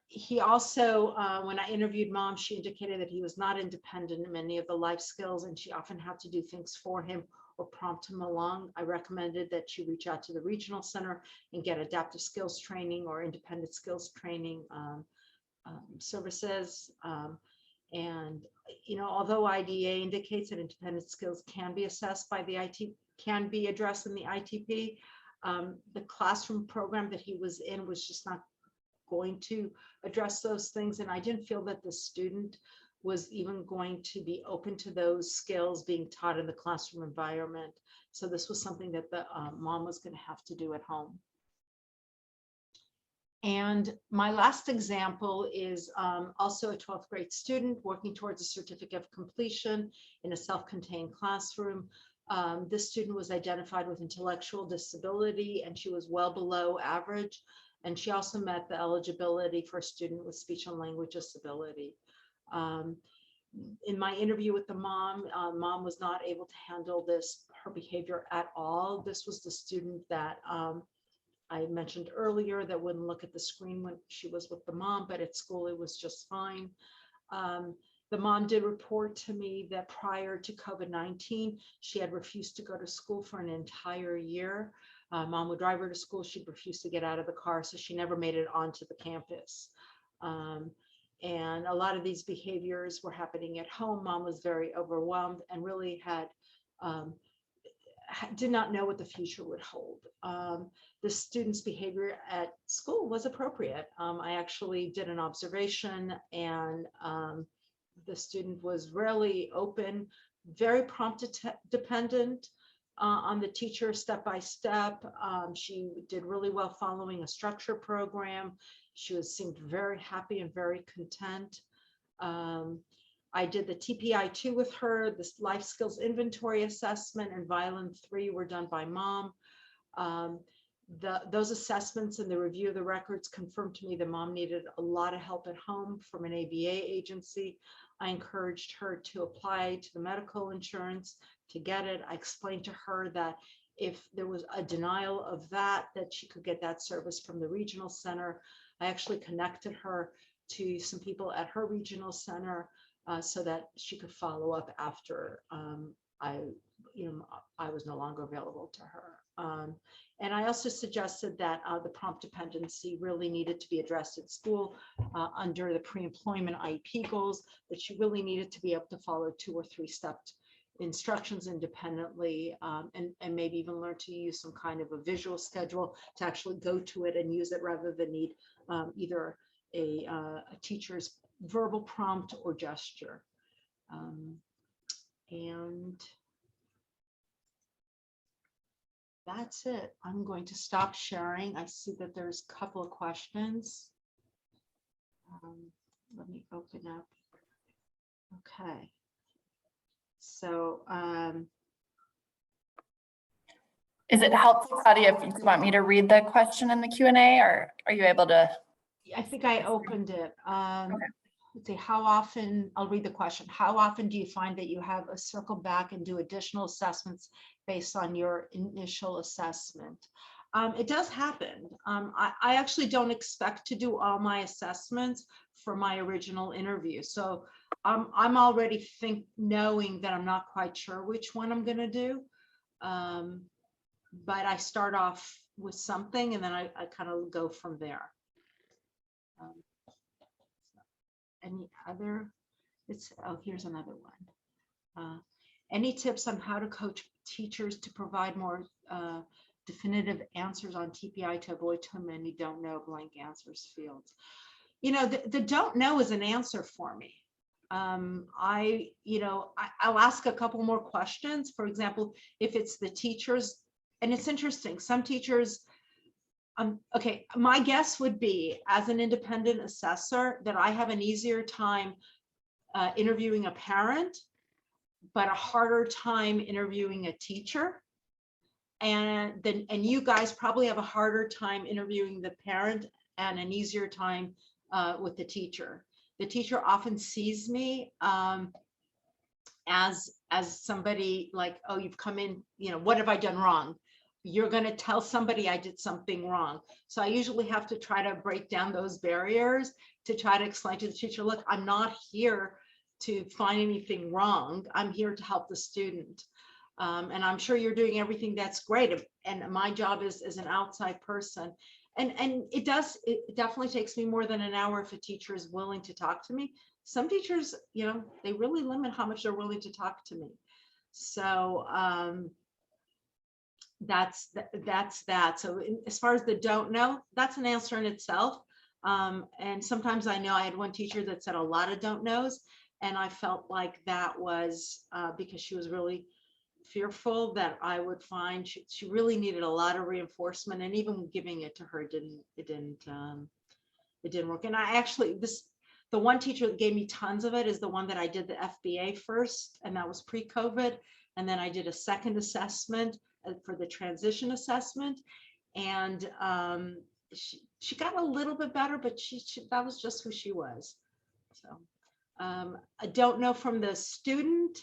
Speaker 2: He also, when I interviewed mom, she indicated that he was not independent in many of the life skills, and she often had to do things for him or prompt him along. I recommended that she reach out to the regional center and get adaptive skills training or independent skills training services. And, although IDEA indicates that independent skills can be assessed by the can be addressed in the ITP, the classroom program that he was in was just not going to address those things. And I didn't feel that the student was even going to be open to those skills being taught in the classroom environment. So this was something that the mom was going to have to do at home. And my last example is also a 12th grade student working towards a certificate of completion in a self-contained classroom. This student was identified with intellectual disability, and she was well below average. And she also met the eligibility for a student with speech and language disability. In my interview with the mom, mom was not able to handle her behavior at all. This was the student that I mentioned earlier that wouldn't look at the screen when she was with the mom, but at school it was just fine. The mom did report to me that prior to COVID-19, she had refused to go to school for an entire year. Mom would drive her to school. She'd refuse to get out of the car, so she never made it onto the campus. And a lot of these behaviors were happening at home. Mom was very overwhelmed and really did not know what the future would hold. The student's behavior at school was appropriate. I actually did an observation, and the student was really open, very prompt dependent on the teacher step by step. She did really well following a structure program. She seemed very happy and very content. I did the TPI-2 with her. This life skills inventory assessment and Violin 3 were done by mom. Those assessments and the review of the records confirmed to me that mom needed a lot of help at home from an ABA agency. I encouraged her to apply to the medical insurance to get it. I explained to her that if there was a denial of that she could get that service from the regional center. I actually connected her to some people at her regional center so that she could follow up after I was no longer available to her. And I also suggested that the prompt dependency really needed to be addressed at school under the pre-employment IEP goals, that she really needed to be able to follow 2 or 3 stepped instructions independently, and maybe even learn to use some kind of a visual schedule to actually go to it and use it rather than need either a teacher's verbal prompt or gesture. And that's it. I'm going to stop sharing. I see that there's a couple of questions. Let me open up. Okay. So,
Speaker 3: is it helpful, Claudia, if you want me to read the question in the Q&A, or are you able to?
Speaker 2: I think I opened it.
Speaker 3: Okay.
Speaker 2: Let's see, how often, I'll read the question. How often do you find that you have to circle back and do additional assessments based on your initial assessment? It does happen. I actually don't expect to do all my assessments for my original interview. So I'm already knowing that I'm not quite sure which one I'm going to do. But I start off with something and then I kind of go from there. Any other? Here's another one. Any tips on how to coach teachers to provide more definitive answers on TPI to avoid too many don't know blank answers fields. You know, the don't know is an answer for me. I'll ask a couple more questions. For example, if it's the teachers, and it's interesting, some teachers, okay, my guess would be as an independent assessor that I have an easier time interviewing a parent, but a harder time interviewing a teacher. And you guys probably have a harder time interviewing the parent and an easier time with the teacher. The teacher often sees me as somebody like, oh, you've come in, you know, what have I done wrong? You're going to tell somebody I did something wrong. So I usually have to try to break down those barriers to try to explain to the teacher, look, I'm not here to find anything wrong. I'm here to help the student. And I'm sure you're doing everything that's great. And my job is as an outside person. And it definitely takes me more than an hour if a teacher is willing to talk to me. Some teachers, you know, they really limit how much they're willing to talk to me. So that's that. So as far as the don't know, that's an answer in itself. And sometimes I know I had one teacher that said a lot of don't knows, and I felt like that was because she was really fearful that I would find she really needed a lot of reinforcement, and even giving it to her it didn't work. And I actually, the one teacher that gave me tons of it is the one that I did the FBA first, and that was pre-COVID, and then I did a second assessment for the transition assessment, and she got a little bit better, but she that was just who she was. So I don't know from the student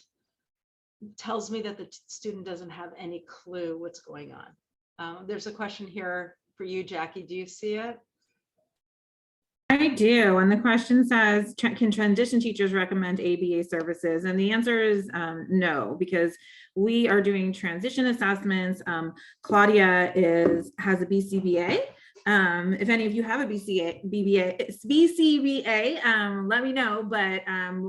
Speaker 2: tells me that the student doesn't have any clue what's going on. There's a question here for you, Jackie. Do you see it?
Speaker 1: I do. And the question says, can transition teachers recommend ABA services? And the answer is no, because we are doing transition assessments. Claudia has a BCBA. If any of you have a BCBA, let me know, but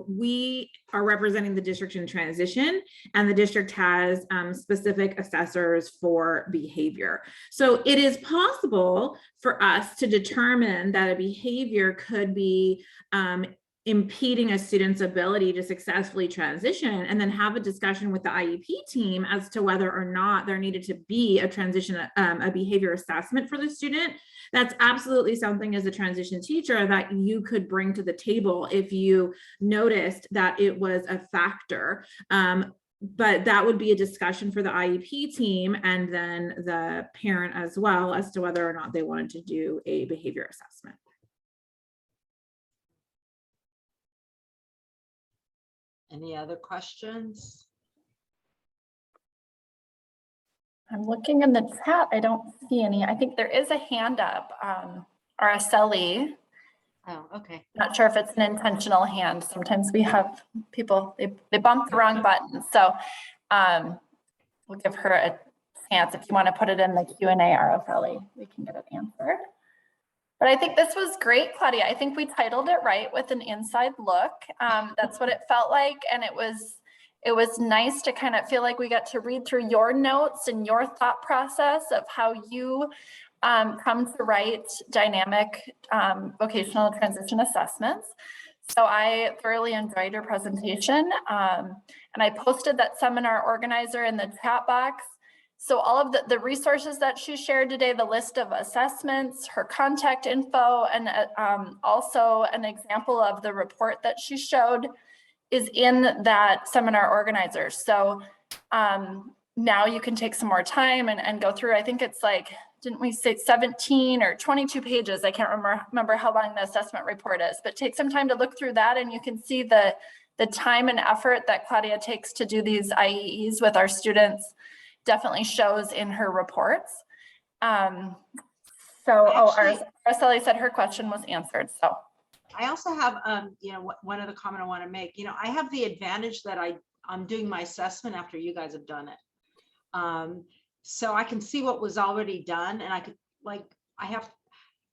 Speaker 1: we are representing the district in transition, and the district has specific assessors for behavior. So it is possible for us to determine that a behavior could be impeding a student's ability to successfully transition, and then have a discussion with the IEP team as to whether or not there needed to be a transition, a behavior assessment for the student. That's absolutely something as a transition teacher that you could bring to the table if you noticed that it was a factor. But that would be a discussion for the IEP team and then the parent as well as to whether or not they wanted to do a behavior assessment.
Speaker 2: Any other questions?
Speaker 3: I'm looking in the chat. I don't see any. I think there is a hand up. Araceli.
Speaker 2: Oh, okay.
Speaker 3: Not sure if it's an intentional hand. Sometimes we have people, they bump the wrong button. So we'll give her a chance. If you want to put it in the Q&A, Araceli, we can get it answered. But I think this was great, Claudia. I think we titled it right with an inside look. That's what it felt like. And it was nice to kind of feel like we got to read through your notes and your thought process of how you come to write dynamic vocational transition assessments. So I thoroughly enjoyed your presentation. And I posted that seminar organizer in the chat box. So all of the resources that she shared today, the list of assessments, her contact info, and also an example of the report that she showed is in that seminar organizer. So now you can take some more time and go through. I think it's like, didn't we say 17 or 22 pages? I can't remember how long the assessment report is, but take some time to look through that, and you can see the time and effort that Claudia takes to do these IEEs with our students definitely shows in her reports. Araceli said her question was answered. So
Speaker 2: I also have, one other comment I want to make. I have the advantage that I'm doing my assessment after you guys have done it. So I can see what was already done, and I could,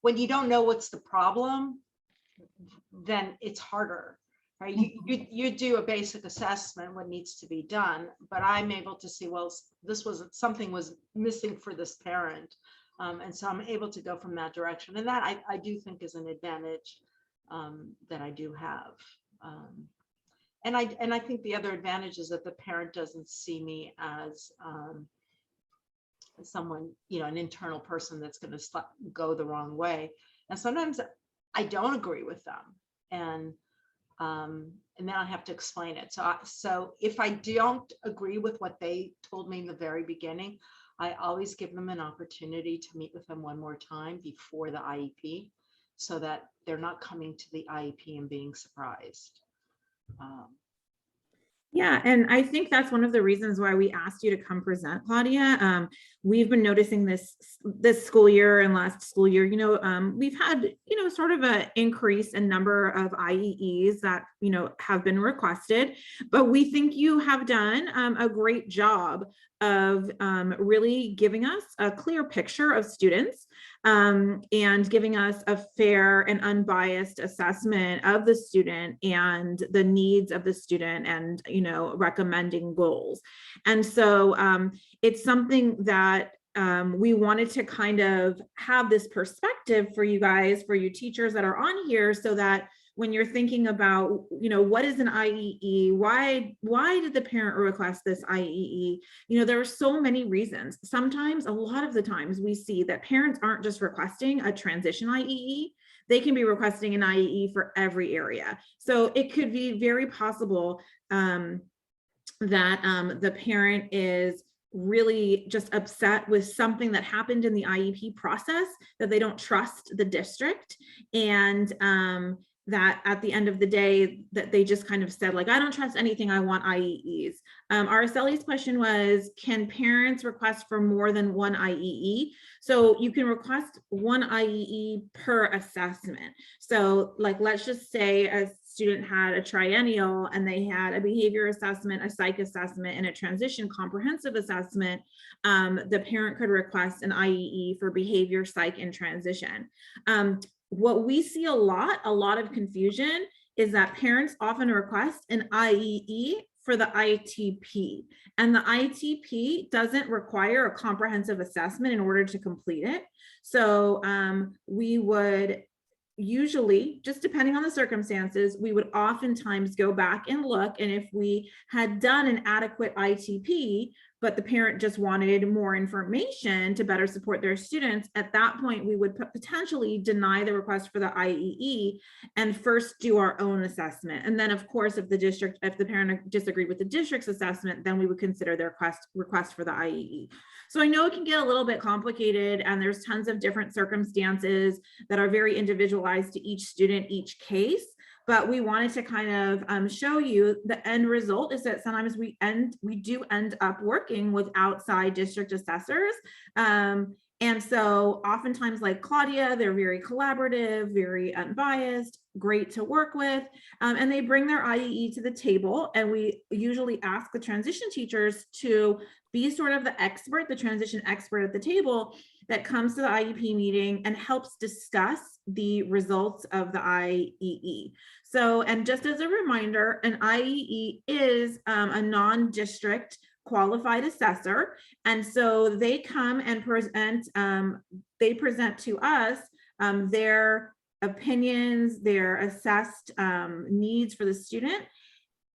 Speaker 2: when you don't know what's the problem, then it's harder. right? You do a basic assessment, what needs to be done, but I'm able to see, well, something was missing for this parent. And so I'm able to go from that direction. And that I do think is an advantage that I do have. And I think the other advantage is that the parent doesn't see me as someone, an internal person that's going to go the wrong way. And sometimes I don't agree with them, and then I have to explain it. So if I don't agree with what they told me in the very beginning, I always give them an opportunity to meet with them one more time before the IEP, so that they're not coming to the IEP and being surprised.
Speaker 1: Yeah, and I think that's one of the reasons why we asked you to come present, Claudia. We've been noticing this school year and last school year, we've had, sort of an increase in number of IEEs that, have been requested, but we think you have done a great job of really giving us a clear picture of students and giving us a fair and unbiased assessment of the student and the needs of the student, and recommending goals. And so it's something that we wanted to kind of have this perspective for you guys, for you teachers that are on here, so that when you're thinking about, what is an IEE? Why did the parent request this IEE? There are so many reasons. Sometimes, a lot of the times, we see that parents aren't just requesting a transition IEE. They can be requesting an IEE for every area. So it could be very possible that the parent is really just upset with something that happened in the IEP process, that they don't trust the district, and that at the end of the day, that they just kind of said, like, I don't trust anything, I want IEEs. Araceli's question was, can parents request for more than one IEE? So you can request one IEE per assessment. So, like, let's just say a student had a triennial and they had a behavior assessment, a psych assessment, and a transition comprehensive assessment. The parent could request an IEE for behavior, psych, and transition. What we see a lot of confusion is that parents often request an IEE for the ITP, and the ITP doesn't require a comprehensive assessment in order to complete it. So we would usually, just depending on the circumstances, we would oftentimes go back and look, and if we had done an adequate ITP, but the parent just wanted more information to better support their students, at that point, we would potentially deny the request for the IEE and first do our own assessment. And then, of course, if the parent disagreed with the district's assessment, then we would consider their request for the IEE. So I know it can get a little bit complicated, and there's tons of different circumstances that are very individualized to each student, each case. But we wanted to kind of show you the end result is that sometimes we do end up working with outside district assessors. And so oftentimes, like Claudia, they're very collaborative, very unbiased, great to work with, and they bring their IEE to the table. And we usually ask the transition teachers to be sort of the expert, the transition expert at the table that comes to the IEP meeting and helps discuss the results of the IEE. So, and just as a reminder, an IEE is a non-district qualified assessor. And so they come and present, they present to us their opinions, their assessed needs for the student.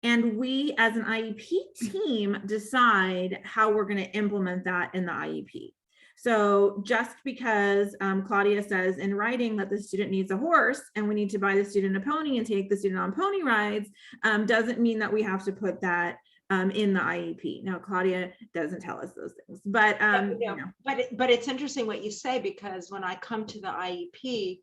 Speaker 1: And we, as an IEP team, decide how we're going to implement that in the IEP. So just because Claudia says in writing that the student needs a horse and we need to buy the student a pony and take the student on pony rides, doesn't mean that we have to put that in the IEP. Now, Claudia doesn't tell us those things, but
Speaker 2: but it's interesting what you say, because when I come to the IEP,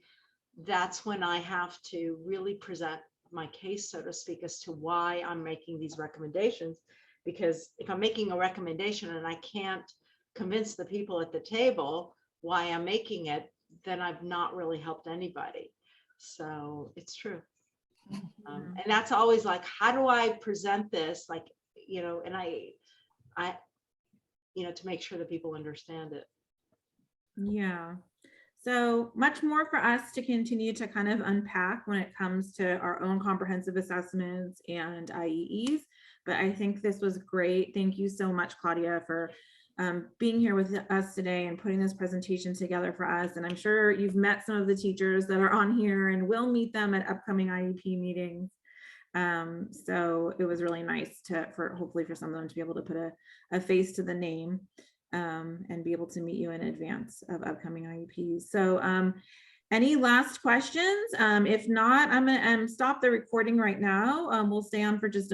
Speaker 2: that's when I have to really present my case, so to speak, as to why I'm making these recommendations. Because if I'm making a recommendation and I can't convince the people at the table why I'm making it, then I've not really helped anybody. So it's true. And that's always like, how do I present this? Like, and I, to make sure that people understand it.
Speaker 1: Yeah. So much more for us to continue to kind of unpack when it comes to our own comprehensive assessments and IEEs. But I think this was great. Thank you so much, Claudia, for being here with us today and putting this presentation together for us. And I'm sure you've met some of the teachers that are on here and will meet them at upcoming IEP meetings. So it was really nice hopefully for some of them to be able to put a face to the name and be able to meet you in advance of upcoming IEPs. So any last questions? If not, I'm going to stop the recording right now. We'll stay on for just a